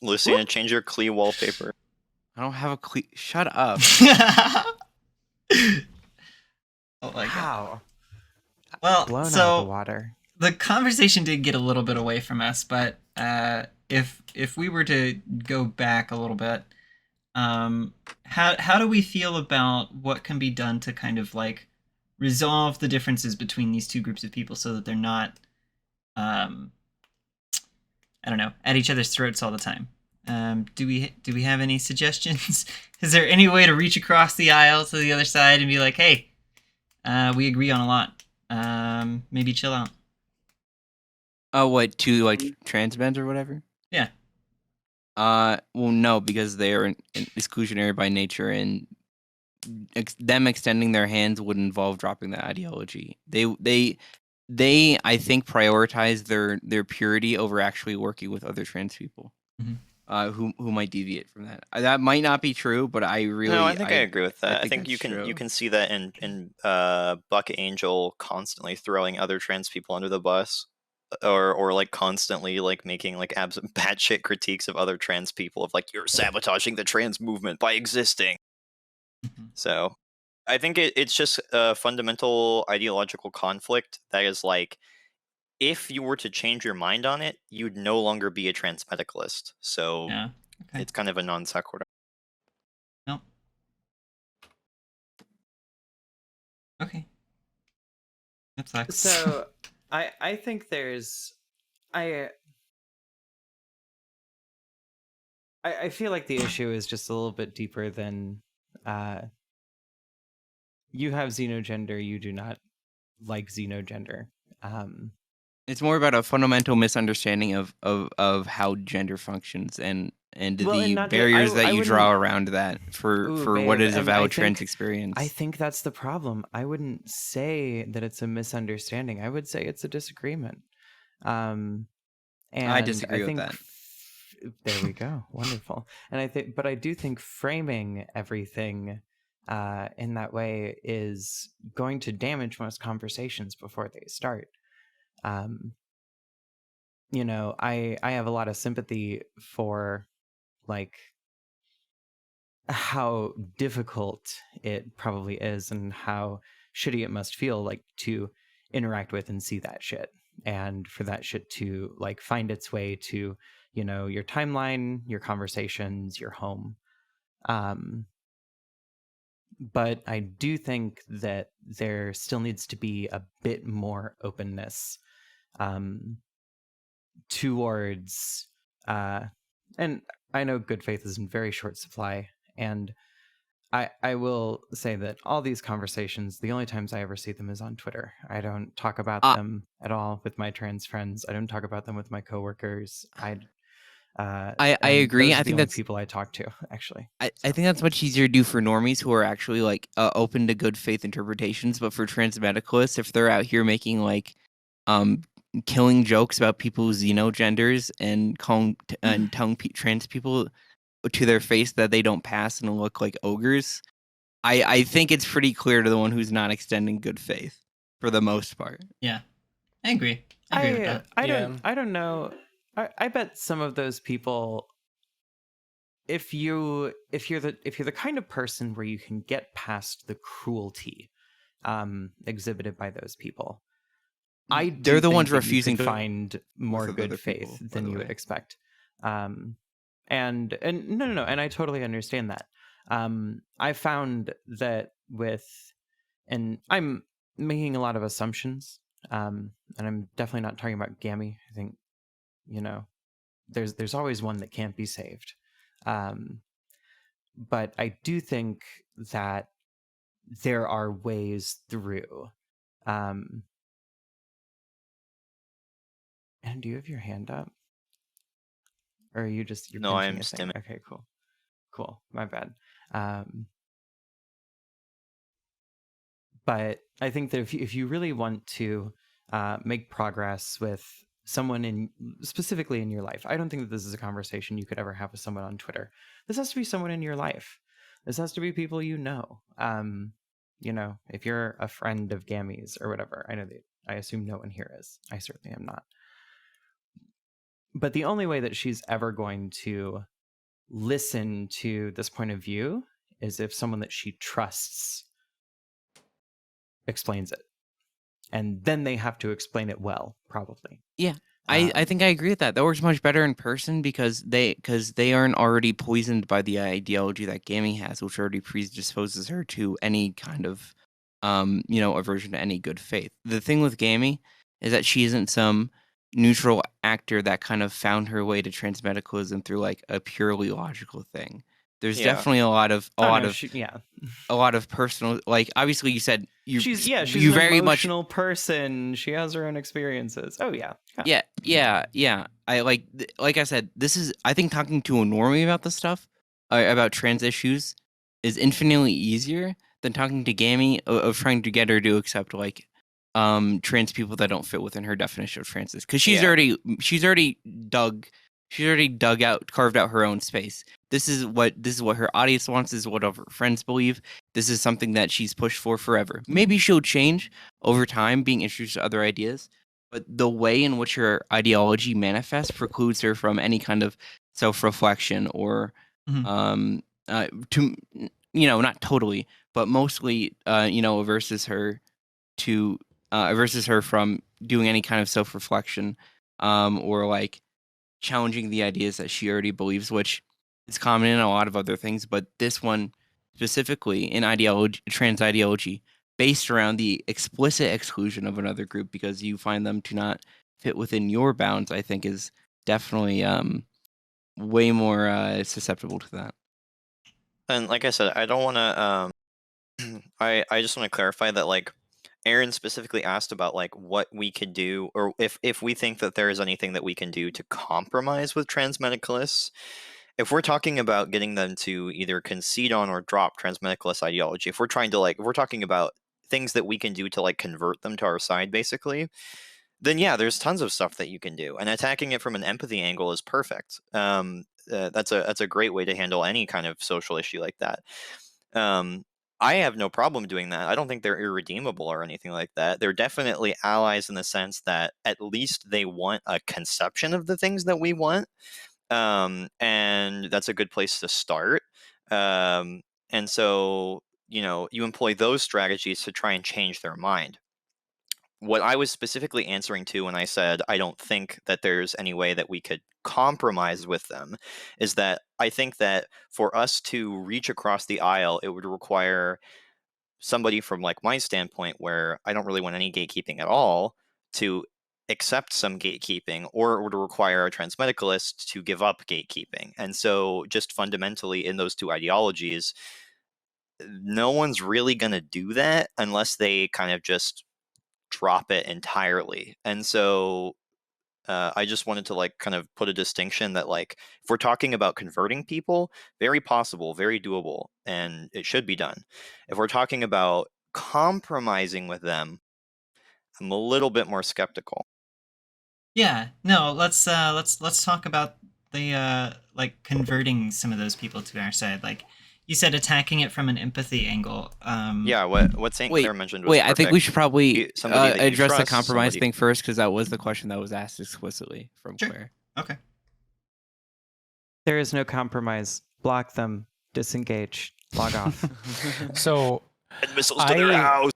Speaker 3: Lucy, and change your Klee wallpaper.
Speaker 6: I don't have a Shut up.
Speaker 1: Oh my god.
Speaker 4: Wow.
Speaker 1: Well,
Speaker 4: Blown out of
Speaker 1: so
Speaker 4: the water.
Speaker 1: the conversation did get a little bit away from us, but if we were to go back a little bit, how do we feel about what can be done to kind of like resolve the differences between these two groups of people so that they're not, I don't know, at each other's throats all the time? Do we have any suggestions? Is there any way to reach across the aisle to the other side and be like, hey, we agree on a lot. Maybe chill out.
Speaker 6: What, to like trans men or whatever?
Speaker 1: Yeah.
Speaker 6: Well, no, because they are exclusionary by nature, and them extending their hands would involve dropping that ideology. They I think prioritize their purity over actually working with other trans people.
Speaker 1: Mhm.
Speaker 6: Who might deviate from that. That might not be true, but I really
Speaker 3: No, I think I agree with that. I
Speaker 6: think
Speaker 3: think you
Speaker 6: that's true.
Speaker 3: can see that in Buck Angel constantly throwing other trans people under the bus, or like constantly like making like batshit critiques of other trans people of like, you're sabotaging the trans movement by existing.
Speaker 1: Mhm.
Speaker 3: So I think it's just a fundamental ideological conflict that is like, if you were to change your mind on it, you'd no longer be a transmedicalist. So
Speaker 1: Yeah. Okay.
Speaker 3: it's kind of a non sequitur.
Speaker 1: No. Okay. That sucks.
Speaker 4: So I think there's I feel like the issue is just a little bit deeper than you have xenogender, you do not like xenogender.
Speaker 6: It's more about a fundamental misunderstanding of how gender functions and
Speaker 4: Well, and
Speaker 6: the
Speaker 4: not
Speaker 6: barriers that
Speaker 4: I
Speaker 6: you draw
Speaker 4: wouldn't-
Speaker 6: around that for
Speaker 4: Ooh,
Speaker 6: what
Speaker 4: babe,
Speaker 6: is a
Speaker 4: and I
Speaker 6: valid trans
Speaker 4: think-
Speaker 6: experience.
Speaker 4: I think that's the problem. I wouldn't say that it's a misunderstanding. I would say it's a disagreement. And
Speaker 6: I disagree with
Speaker 4: think
Speaker 6: that.
Speaker 4: There we go. Wonderful. And I do think framing everything in that way is going to damage most conversations before they start. You know, I have a lot of sympathy for like how difficult it probably is and how shitty it must feel like to interact with and see that shit, and for that shit to like find its way to, you know, your timeline, your conversations, your home. But I do think that there still needs to be a bit more openness towards and I know good faith is in very short supply, and I will say that all these conversations, the only times I ever see them is on Twitter. I don't talk about them at all with my trans friends. I don't talk about them with my coworkers. I
Speaker 6: agree.
Speaker 4: Those are
Speaker 6: I
Speaker 4: the
Speaker 6: think
Speaker 4: only
Speaker 6: that's
Speaker 4: people I talk to, actually.
Speaker 6: I think that's much easier to do for normies who are actually like open to good faith interpretations. But for trans medicalists, if they're out here making like killing jokes about people's xenogenders and telling trans people to their face that they don't pass and look like ogres. I think it's pretty clear to the one who's not extending good faith for the most part.
Speaker 1: Yeah, I agree. I agree with that.
Speaker 4: I don't know. I bet some of those people, if you're the kind of person where you can get past the cruelty exhibited by those people,
Speaker 6: They're the ones refusing
Speaker 4: to
Speaker 6: to
Speaker 4: find more
Speaker 6: with
Speaker 4: good
Speaker 6: other
Speaker 4: faith
Speaker 6: people, by
Speaker 4: than
Speaker 6: the
Speaker 4: you
Speaker 6: way.
Speaker 4: would expect. And no, and I totally understand that. I found that and I'm making a lot of assumptions, and I'm definitely not talking about Gammy. I think, there's always one that can't be saved. But I do think that there are ways through. And do you have your hand up? Or are you're
Speaker 3: No,
Speaker 4: pinching
Speaker 3: I'm
Speaker 4: a thing?
Speaker 3: stimming.
Speaker 4: Okay, cool. My bad. But I think that if you really want to make progress with someone specifically in your life, I don't think that this is a conversation you could ever have with someone on Twitter. This has to be someone in your life. This has to be people you know. If you're a friend of Gammy's or whatever, I assume no one here is. I certainly am not. But the only way that she's ever going to listen to this point of view is if someone that she trusts explains it. And then they have to explain it well, probably.
Speaker 6: Yeah. I think I agree with that. That works much better in person because they aren't already poisoned by the ideology that Gammy has, which already predisposes her to any kind of aversion to any good faith. The thing with Gammy is that she isn't some neutral actor that kind of found her way to transmedicalism through like a purely logical thing. There's definitely a lot of personal, like, obviously you said
Speaker 4: she's
Speaker 6: you
Speaker 4: an
Speaker 6: very
Speaker 4: emotional person. She has her own experiences. Oh
Speaker 6: yeah. I like I said, I think talking to a normie about this stuff, about trans issues, is infinitely easier than talking to Gammy of trying to get her to accept like trans people that don't fit within her definition of transes, because she's already carved out her own space. This is what her audience wants. This is what her friends believe. This is something that she's pushed for forever. Maybe she'll change over time, being introduced to other ideas, but the way in which her ideology manifests precludes her from any kind of self-reflection or
Speaker 1: Mhm.
Speaker 6: to not totally, but mostly averses her from doing any kind of self-reflection, or like challenging the ideas that she already believes, which is common in a lot of other things, but this one specifically in trans ideology, based around the explicit exclusion of another group because you find them to not fit within your bounds, I think is definitely way more susceptible to that.
Speaker 3: And like I said, I don't want to. I just want to clarify that, like, Aaron specifically asked about like what we could do, or if we think that there is anything that we can do to compromise with transmedicalists. If we're talking about getting them to either concede on or drop transmedicalist ideology, if we're talking about things that we can do to like convert them to our side, basically, then yeah, there's tons of stuff that you can do, and attacking it from an empathy angle is perfect. That's a great way to handle any kind of social issue like that. Um, I have no problem doing that. I don't think they're irredeemable or anything like that. They're definitely allies in the sense that at least they want a conception of the things that we want, and that's a good place to start. And so you employ those strategies to try and change their mind. What I was specifically answering to when I said I don't think that there's any way that we could compromise with them is that I think that for us to reach across the aisle, it would require somebody from like my standpoint, where I don't really want any gatekeeping at all, to accept some gatekeeping, or it would require a transmedicalist to give up gatekeeping. And so just fundamentally in those two ideologies, no one's really going to do that unless they kind of just drop it entirely. And so I just wanted to like kind of put a distinction that, like, if we're talking about converting people, very possible, very doable, and it should be done. If we're talking about compromising with them, I'm a little bit more skeptical.
Speaker 1: Yeah, no, let's talk about the like converting some of those people to our side. Like you said, attacking it from an empathy angle.
Speaker 3: Yeah, what St. Clair mentioned was
Speaker 6: Wait,
Speaker 3: perfect.
Speaker 6: I think we should probably
Speaker 3: Somebody that you
Speaker 6: address the
Speaker 3: trust,
Speaker 6: compromise
Speaker 3: somebody...
Speaker 6: thing first, because that was the question that was asked explicitly from
Speaker 1: Sure.
Speaker 6: Claire.
Speaker 1: Okay.
Speaker 4: There is no compromise. Block them. Disengage. Log off.
Speaker 2: So
Speaker 3: And missiles to their house.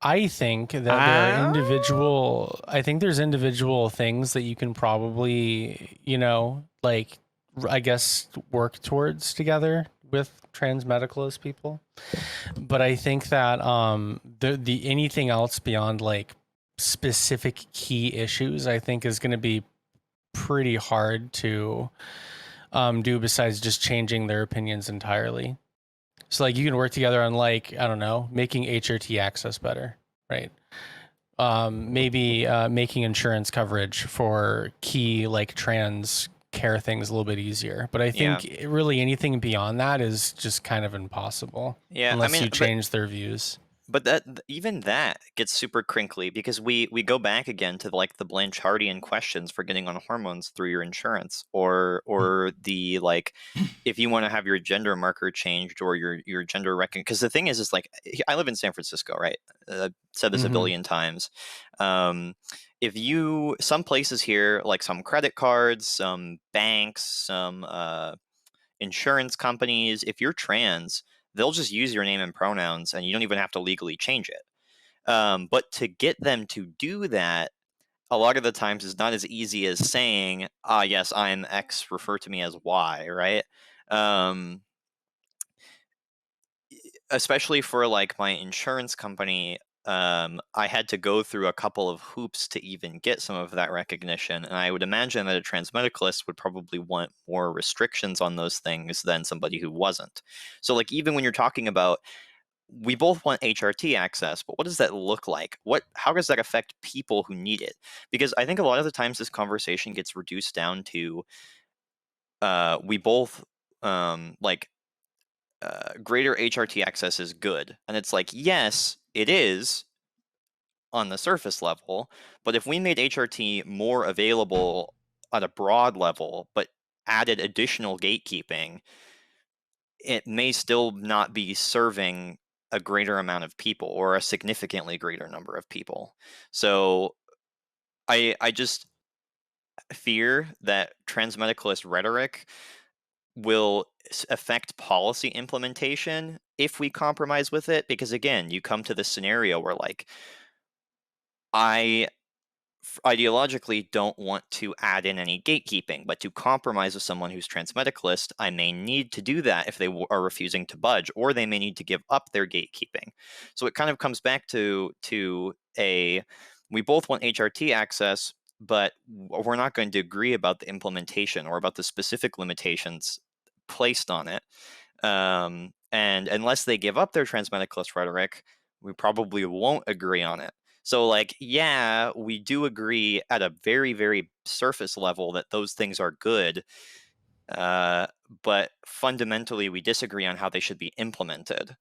Speaker 2: I think that there are individual. I think there's individual things that you can probably, like, I guess, work towards together with trans medicalist people. But I think that the anything else beyond like specific key issues, I think, is going to be pretty hard to do besides just changing their opinions entirely. So like you can work together on, like, I don't know, making HRT access better, right? Maybe making insurance coverage for key like trans care things a little bit easier. But I think really anything beyond that is just kind of impossible.
Speaker 3: Yeah,
Speaker 2: unless you change their views.
Speaker 3: But even that gets super crinkly because we go back again to like the Blancharddian questions for getting on hormones through your insurance, or the like, if you want to have your gender marker changed or your gender recognition. Because the thing is like, I live in San Francisco, right? I've said this a billion times. If you, some places here, like some credit cards, some banks, some insurance companies, if you're trans, they'll just use your name and pronouns and you don't even have to legally change it. But to get them to do that, a lot of the times is not as easy as saying, yes, I'm X, refer to me as Y, right? Especially for like my insurance company, I had to go through a couple of hoops to even get some of that recognition. And I would imagine that a transmedicalist would probably want more restrictions on those things than somebody who wasn't. So like, even when you're talking about, we both want HRT access, but what does that look like? How does that affect people who need it? Because I think a lot of the times this conversation gets reduced down to, we both greater HRT access is good. And it's like, yes, it is on the surface level, but if we made HRT more available at a broad level, but added additional gatekeeping, it may still not be serving a greater amount of people or a significantly greater number of people. So I just fear that transmedicalist rhetoric will affect policy implementation if we compromise with it, because again, you come to this scenario where like, I ideologically don't want to add in any gatekeeping, but to compromise with someone who's transmedicalist, I may need to do that if they are refusing to budge, or they may need to give up their gatekeeping. So it kind of comes back to we both want HRT access, but we're not going to agree about the implementation or about the specific limitations placed on it. And unless they give up their transmedicalist rhetoric, we probably won't agree on it. So like, yeah, we do agree at a very, very surface level that those things are good, but fundamentally we disagree on how they should be implemented.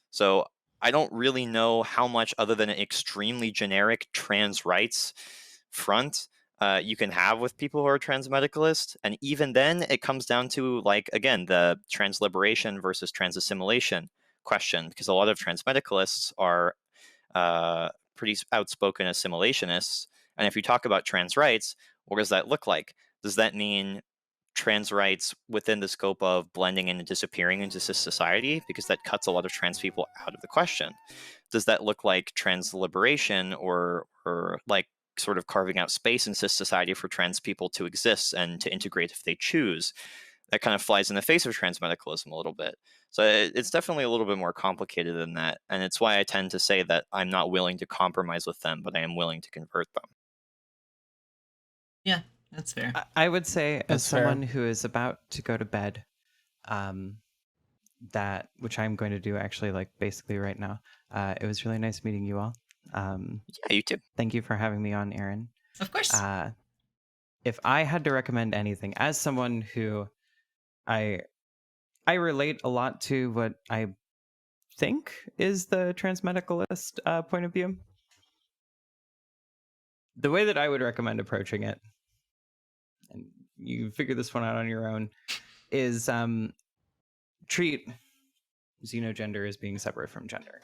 Speaker 3: So I don't really know how much, other than an extremely generic trans rights front, you can have with people who are transmedicalist. And even then, it comes down to, like, again, the trans liberation versus trans assimilation question, because a lot of transmedicalists are pretty outspoken assimilationists. And if you talk about trans rights, what does that look like? Does that mean trans rights within the scope of blending in and disappearing into cis society? Because that cuts a lot of trans people out of the question. Does that look like trans liberation, or like sort of carving out space in cis society for trans people to exist and to integrate if they choose? That kind of flies in the face of transmedicalism a little bit. So it's definitely a little bit more complicated than that. And it's why I tend to say that I'm not willing to compromise with them, but I am willing to convert them.
Speaker 1: Yeah, that's fair.
Speaker 4: I would say, as
Speaker 2: That's fair.
Speaker 4: someone who is about to go to bed, that, which I'm going to do actually, like, basically right now. It was really nice meeting you all.
Speaker 3: Yeah, you too.
Speaker 4: Thank you for having me on, Aaron.
Speaker 1: Of course.
Speaker 4: If I had to recommend anything, as someone who I relate a lot to what I think is the transmedicalist point of view. the way that I would recommend approaching it, and you figure this one out on your own, is treat xenogender as being separate from gender.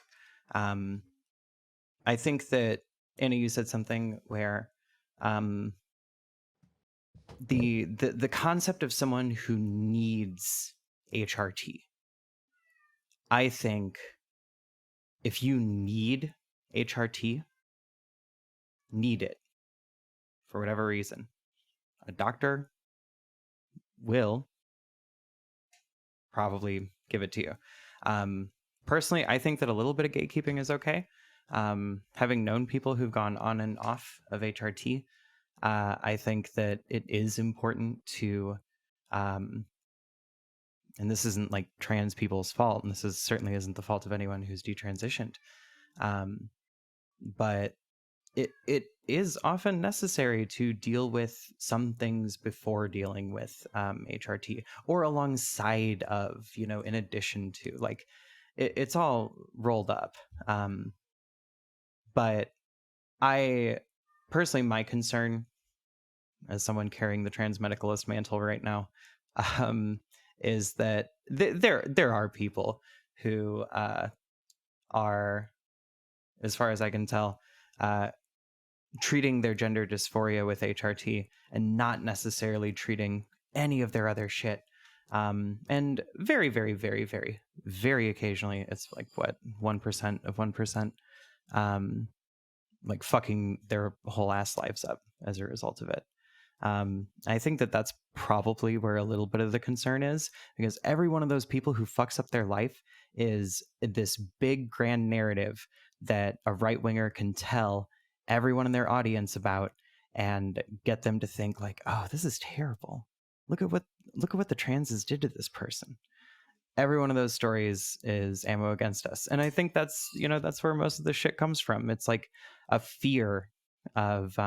Speaker 4: I think that, Anna, you said something where the concept of someone who needs HRT. I think if you need HRT, need it for whatever reason, a doctor will probably give it to you. Personally, I think that a little bit of gatekeeping is okay. Having known people who've gone on and off of HRT, I think that it is important to, and this isn't like trans people's fault, and certainly isn't the fault of anyone who's detransitioned, but it is often necessary to deal with some things before dealing with HRT, or alongside of, in addition to, like, it's all rolled up. But I personally, my concern as someone carrying the trans medicalist mantle right now, is that there are people who are, as far as I can tell, treating their gender dysphoria with HRT and not necessarily treating any of their other shit. And very, very, very, very, very occasionally, it's like, what, 1% of 1%, like fucking their whole ass lives up as a result of it. I think that that's probably where a little bit of the concern is, because every one of those people who fucks up their life is this big grand narrative that a right winger can tell everyone in their audience about and get them to think like, oh, this is terrible. Look at what the transes did to this person. Every one of those stories is ammo against us. And I think that's, that's where most of the shit comes from. It's like a fear of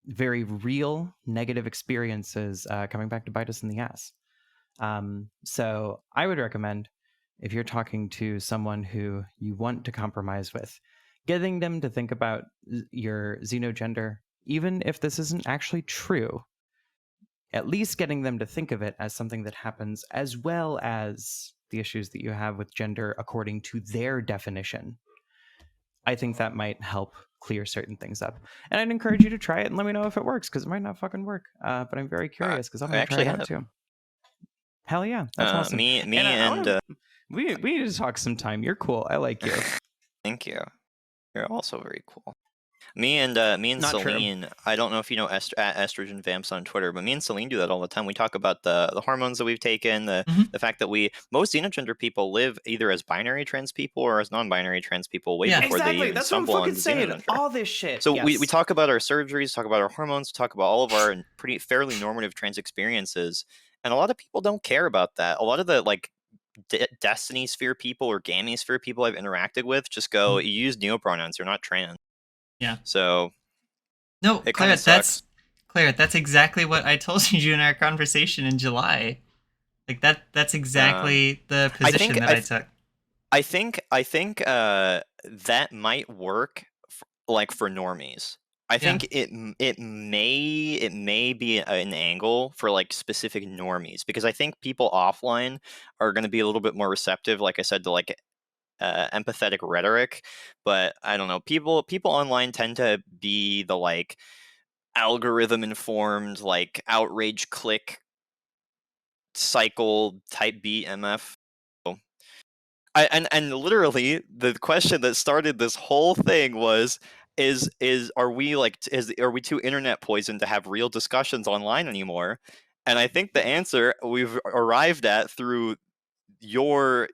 Speaker 4: very real negative experiences coming back to bite us in the ass. So I would recommend, if you're talking to someone who you want to compromise with, getting them to think about your xenogender, even if this isn't actually true, at least getting them to think of it as something that happens, as well as the issues that you have with gender according to their definition. I think that might help clear certain things up. And I'd encourage you to try it and let me know if it works, because it might not fucking work. But I'm very curious, because I'm going to try it out too. Hell yeah, that's awesome. We need to talk sometime. You're cool. I like you.
Speaker 3: Thank you. You're also very cool. Me and
Speaker 4: Not
Speaker 3: Celine,
Speaker 4: true.
Speaker 3: I don't know if you know at Estrogen Vamps on Twitter, but me and Celine do that all the time. We talk about the hormones that we've taken, the fact that most xenogender people live either as binary trans people or as non-binary trans people before they even
Speaker 4: That's what I'm
Speaker 3: stumble
Speaker 4: fucking
Speaker 3: onto
Speaker 4: saying.
Speaker 3: xenogender.
Speaker 4: All this shit.
Speaker 3: So
Speaker 4: yes.
Speaker 3: we talk about our surgeries, talk about our hormones, talk about all of our fairly normative trans experiences, and a lot of people don't care about that. A lot of the like Destiny Sphere people or Gammy Sphere people I've interacted with just go, you use neopronouns, you're not trans.
Speaker 1: Yeah.
Speaker 3: So
Speaker 1: no,
Speaker 3: it
Speaker 1: Claire,
Speaker 3: sucks.
Speaker 1: That's exactly what I told you in our conversation in July. Like that's exactly the position I took.
Speaker 3: I think that might work for normies. I think it may be an angle for like specific normies, because I think people offline are going to be a little bit more receptive, like I said, to like empathetic rhetoric. But I don't know, people online tend to be the like algorithm informed, like outrage click cycle type beat MF. And literally the question that started this whole thing was, are we too internet poisoned to have real discussions online anymore? And I think the answer we've arrived at through your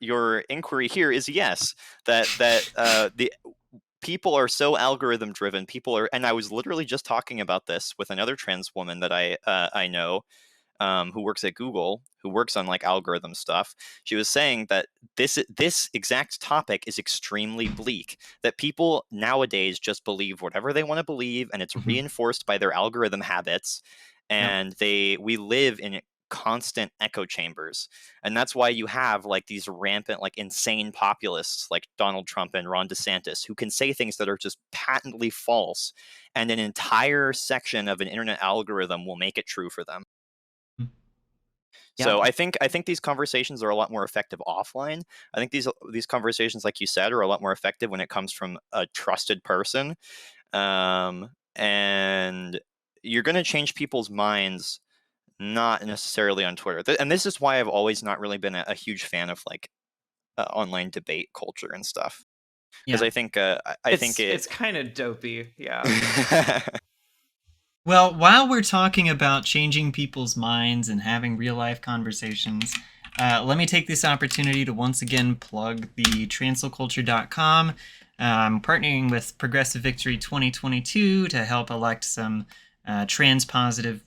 Speaker 3: inquiry here is yes. That the people are so algorithm driven. And I was literally just talking about this with another trans woman that I know, who works at Google, who works on like algorithm stuff. She was saying that this exact topic is extremely bleak, that people nowadays just believe whatever they want to believe, and it's reinforced by their algorithm habits. And we live in constant echo chambers. And that's why you have like these rampant, like insane populists like Donald Trump and Ron DeSantis who can say things that are just patently false, and an entire section of an internet algorithm will make it true for them. So
Speaker 4: Yeah.
Speaker 3: I think these conversations are a lot more effective offline. I think these conversations, like you said, are a lot more effective when it comes from a trusted person. And you're going to change people's minds, not necessarily on Twitter. And this is why I've always not really been a huge fan of like online debate culture and stuff. Because
Speaker 1: Yeah.
Speaker 3: I think I think
Speaker 4: It's kind of dopey. Yeah.
Speaker 1: Well, while we're talking about changing people's minds and having real life conversations, let me take this opportunity to once again plug the transalculture.com. I'm partnering with Progressive Victory 2022 to help elect some trans positive,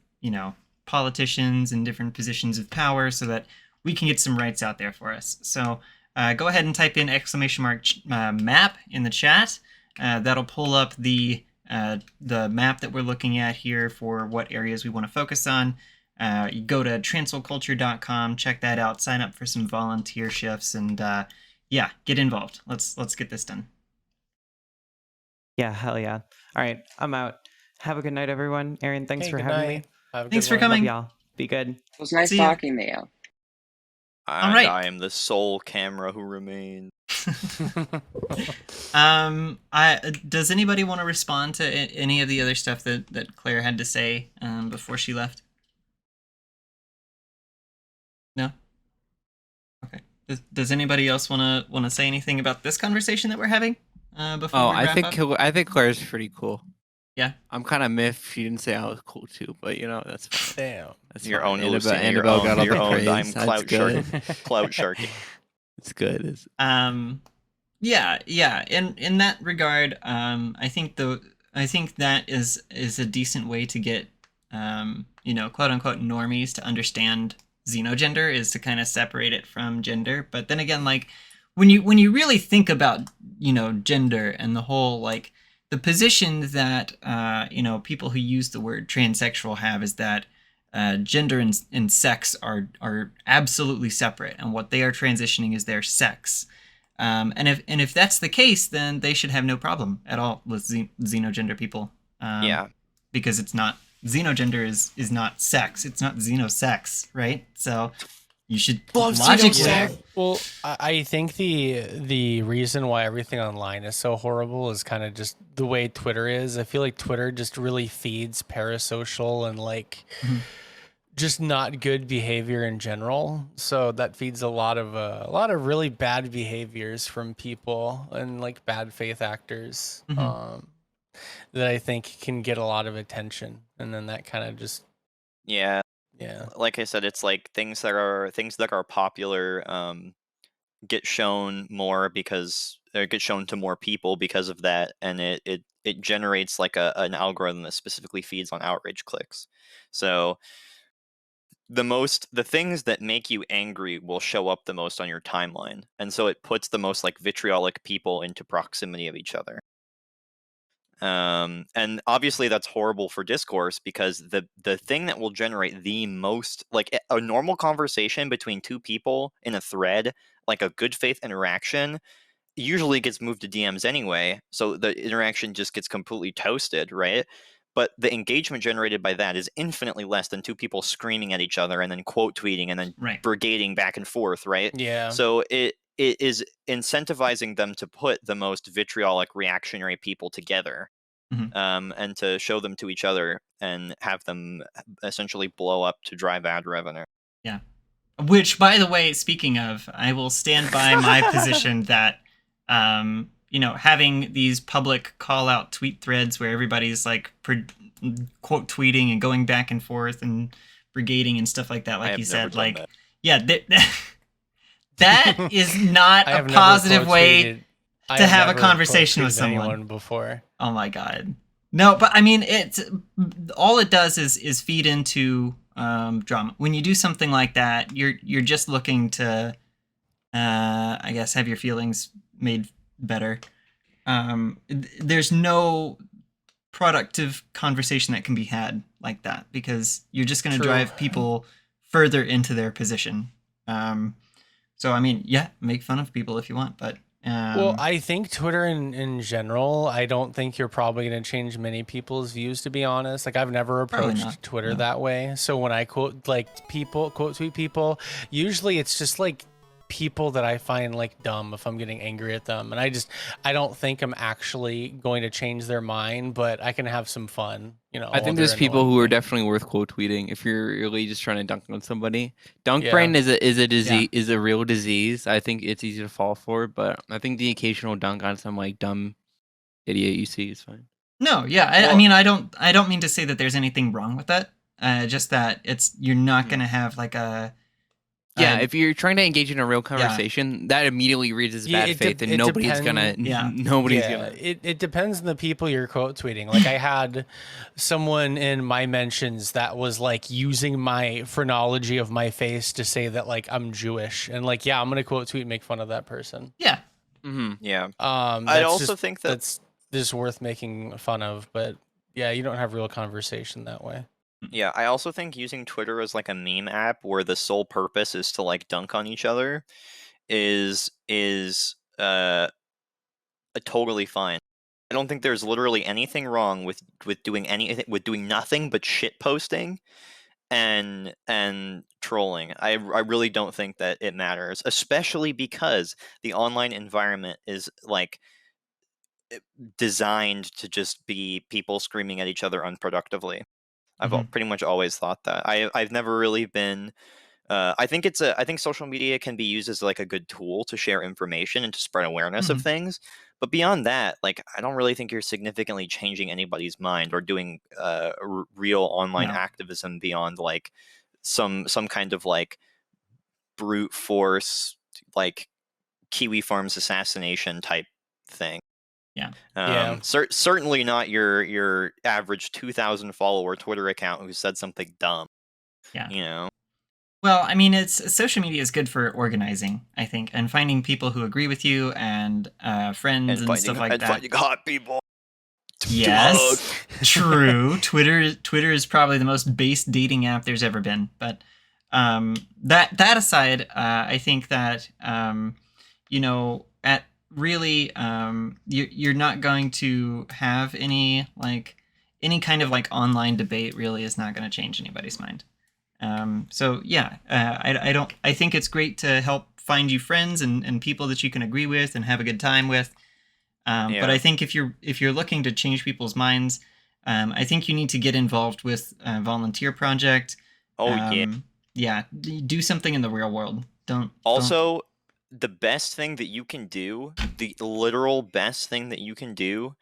Speaker 1: politicians in different positions of power so that we can get some rights out there for us. So go ahead and type in !map in the chat. That'll pull up the map that we're looking at here for what areas we want to focus on. You go to transalculture.com, check that out, sign up for some volunteer shifts, and get involved. Let's get this done.
Speaker 4: Yeah, hell yeah. All right, I'm out. Have a good night, everyone. Aaron, thanks for having me.
Speaker 1: Thanks for coming.
Speaker 4: Love y'all. Be good.
Speaker 5: It was nice
Speaker 1: See ya.
Speaker 5: talking to you.
Speaker 3: And
Speaker 1: right.
Speaker 3: I am the sole camera who remains.
Speaker 1: Does anybody want to respond to any of the other stuff that Claire had to say before she left? No? Okay. Does anybody else want to say anything about this conversation that we're having before we wrap up?
Speaker 6: I think Claire's pretty cool.
Speaker 1: Yeah.
Speaker 6: I'm kind of miffed she didn't say I was cool too, but that's fine.
Speaker 2: Damn.
Speaker 6: That's
Speaker 3: Your
Speaker 6: fine.
Speaker 3: own Lucy,
Speaker 6: Annabelle got all
Speaker 3: your
Speaker 6: the
Speaker 3: own.
Speaker 6: praise.
Speaker 3: I'm
Speaker 6: That's
Speaker 3: clout
Speaker 6: good.
Speaker 3: clout sharking.
Speaker 6: It's good.
Speaker 1: Yeah. In that regard, I think that is a decent way to get quote unquote normies to understand xenogender, is to kind of separate it from gender. But then again, like when you really think about gender and the whole like the position that people who use the word transsexual have is that gender and sex are absolutely separate, and what they are transitioning is their sex. And if that's the case, then they should have no problem at all with xenogender people.
Speaker 3: Yeah,
Speaker 1: because it's not xenogender is not sex. It's not xenosex, right? So you should logically.
Speaker 2: Well, I think the reason why everything online is so horrible is kind of just the way Twitter is. I feel like Twitter just really feeds parasocial and like just not good behavior in general. So that feeds a lot of really bad behaviors from people and like bad faith actors that I think can get a lot of attention, and then that kind of just
Speaker 3: yeah. Like I said, it's like things that are popular get shown more because or get shown to more people because of that, and it generates like an algorithm that specifically feeds on outrage clicks. So the things that make you angry will show up the most on your timeline, and so it puts the most like vitriolic people into proximity of each other. And obviously that's horrible for discourse, because the thing that will generate the most, like a normal conversation between two people in a thread, like a good faith interaction, usually gets moved to DMs anyway, so the interaction just gets completely toasted, right? But the engagement generated by that is infinitely less than two people screaming at each other and then quote tweeting and then brigading back and forth, right?
Speaker 2: Yeah.
Speaker 3: So it is incentivizing them to put the most vitriolic reactionary people together, and to show them to each other and have them essentially blow up to drive ad revenue.
Speaker 1: Yeah. Which, by the way, speaking of, I will stand by my position that having these public call-out tweet threads where everybody's like quote tweeting and going back and forth and brigading and stuff like that, like you said, like that. Yeah, that is not a positive way to have a conversation with someone
Speaker 2: before.
Speaker 1: Oh my god, no! But I mean, it's all it does is feed into drama. When you do something like that, you're just looking to, I guess, have your feelings made better. There's no productive conversation that can be had like that, because you're just going to drive people further into their position. So I mean, yeah, make fun of people if you want, but
Speaker 2: Well, I think Twitter in general, I don't think you're probably going to change many people's views, to be honest. Like, I've never
Speaker 1: Probably
Speaker 2: approached
Speaker 1: not,
Speaker 2: Twitter
Speaker 1: no.
Speaker 2: that way. So when I quote tweet people, usually it's just like people that I find like dumb if I'm getting angry at them. And I don't think I'm actually going to change their mind, but I can have some fun,
Speaker 6: I
Speaker 2: while
Speaker 6: think
Speaker 2: they're
Speaker 6: there's people
Speaker 2: annoying
Speaker 6: who are
Speaker 2: me.
Speaker 6: definitely worth quote tweeting if you're really just trying to dunk on somebody. Dunk
Speaker 2: Yeah.
Speaker 6: brain is a disease, is a real disease. I think it's easy to fall for, but I think the occasional dunk on some like dumb idiot you see is fine.
Speaker 1: No, yeah, I mean, I don't mean to say that there's anything wrong with that. Just that you're not gonna have like a
Speaker 6: Yeah, if you're trying to engage in a real conversation, that immediately reads as bad faith, and nobody's gonna.
Speaker 2: It depends on the people you're quote tweeting. Like, I had someone in my mentions that was like using my phrenology of my face to say that like I'm Jewish, and like, yeah, I'm gonna quote tweet and make fun of that person.
Speaker 1: Yeah.
Speaker 3: Yeah.
Speaker 2: I
Speaker 3: also think
Speaker 2: that's just worth making fun of, but yeah, you don't have real conversation that way.
Speaker 3: Yeah, I also think using Twitter as like a meme app where the sole purpose is to like dunk on each other is totally fine. I don't think there's literally anything wrong with doing nothing but shit posting and trolling. I really don't think that it matters, especially because the online environment is like designed to just be people screaming at each other unproductively. I've pretty much always thought that. I've never really been. I think I think social media can be used as like a good tool to share information and to spread awareness of things. But beyond that, like, I don't really think you're significantly changing anybody's mind or doing real online activism beyond like some kind of like brute force, like Kiwi Farms assassination type thing.
Speaker 1: Yeah.
Speaker 3: Certainly not your average 2,000 follower Twitter account who said something dumb.
Speaker 1: Yeah. Well, I mean, social media is good for organizing, I think, and finding people who agree with you and friends and stuff like that.
Speaker 3: Finding hot people.
Speaker 1: Yes, true. Twitter is probably the most base dating app there's ever been. But that aside, I think that at really you're not going to have any kind of like online debate. Really, is not going to change anybody's mind. So yeah, I think it's great to help find you friends and people that you can agree with and have a good time with. But I think if you're looking to change people's minds, I think you need to get involved with a volunteer project. Yeah, do something in the real world.
Speaker 3: The best thing that you can do, the literal best thing that you can do,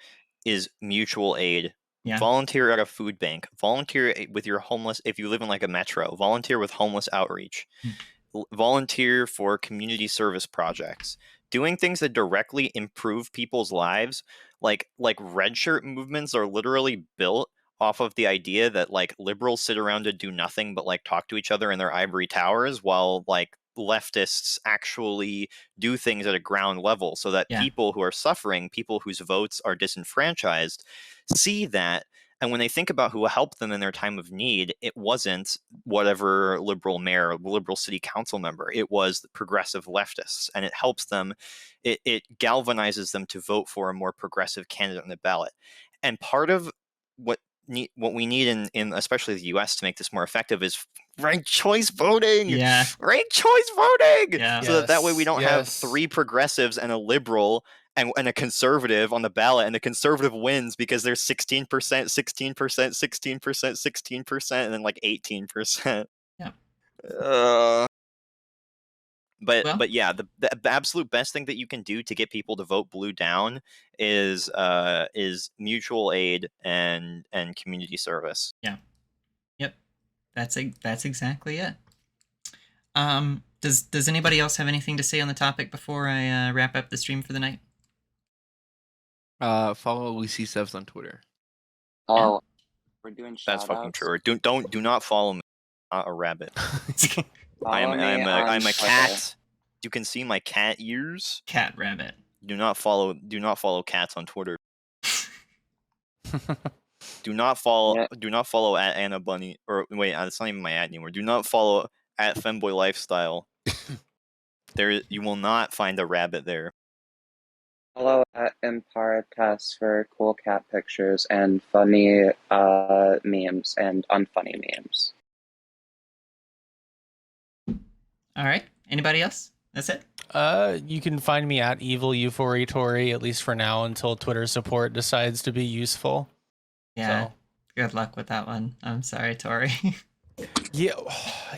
Speaker 3: is mutual aid.
Speaker 1: Yeah.
Speaker 3: Volunteer at a food bank. Volunteer with your homeless. If you live in like a metro, volunteer with homeless outreach. Volunteer for community service projects. Doing things that directly improve people's lives, like red shirt movements, are literally built off of the idea that like liberals sit around and do nothing but like talk to each other in their ivory towers, while like leftists actually do things at a ground level, so that people who are suffering, people whose votes are disenfranchised, see that. And when they think about who helped them in their time of need, it wasn't whatever liberal mayor or liberal city council member. It was the progressive leftists. And it helps them. It galvanizes them to vote for a more progressive candidate on the ballot. And part of what we need in especially the US to make this more effective is ranked choice voting.
Speaker 1: Yeah.
Speaker 3: Ranked choice voting.
Speaker 1: Yeah.
Speaker 3: So that way we don't have three progressives and a liberal and a conservative on the ballot, and the conservative wins because there's 16%, 16%, 16%, 16%, and then like 18%.
Speaker 1: Yeah.
Speaker 3: But yeah, the absolute best thing that you can do to get people to vote blue down is mutual aid and community service.
Speaker 1: Yeah. Yep. That's exactly it. Does anybody else have anything to say on the topic before I wrap up the stream for the night?
Speaker 6: Follow Lucisev on Twitter.
Speaker 5: Oh, we're doing shout-outs?
Speaker 3: That's fucking true. Do not follow me. I'm not a rabbit. I'm a cat. You can see my cat ears.
Speaker 1: Cat rabbit.
Speaker 3: Do not follow cats on Twitter. Do not follow at Anna Bunny, or wait, it's not even my ad anymore. Do not follow at Femboy Lifestyle. There, you will not find a rabbit there.
Speaker 5: Follow at Imparitas for cool cat pictures and funny memes and unfunny memes.
Speaker 1: All right. Anybody else? That's it?
Speaker 2: You can find me at Evil Euphoria Tori, at least for now, until Twitter support decides to be useful.
Speaker 1: Yeah.
Speaker 2: So.
Speaker 1: Good luck with that one. I'm sorry, Tori.
Speaker 2: Yeah,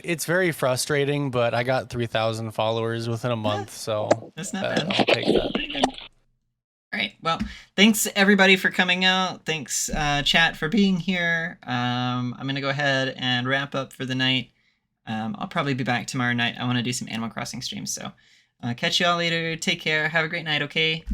Speaker 2: it's very frustrating, but I got 3,000 followers within a month, so
Speaker 1: That's not bad.
Speaker 2: I'll take that.
Speaker 1: Pretty good. All right. Well, thanks everybody for coming out. Thanks, chat, for being here. I'm going to go ahead and wrap up for the night. I'll probably be back tomorrow night. I want to do some Animal Crossing streams. So catch you all later. Take care. Have a great night, okay?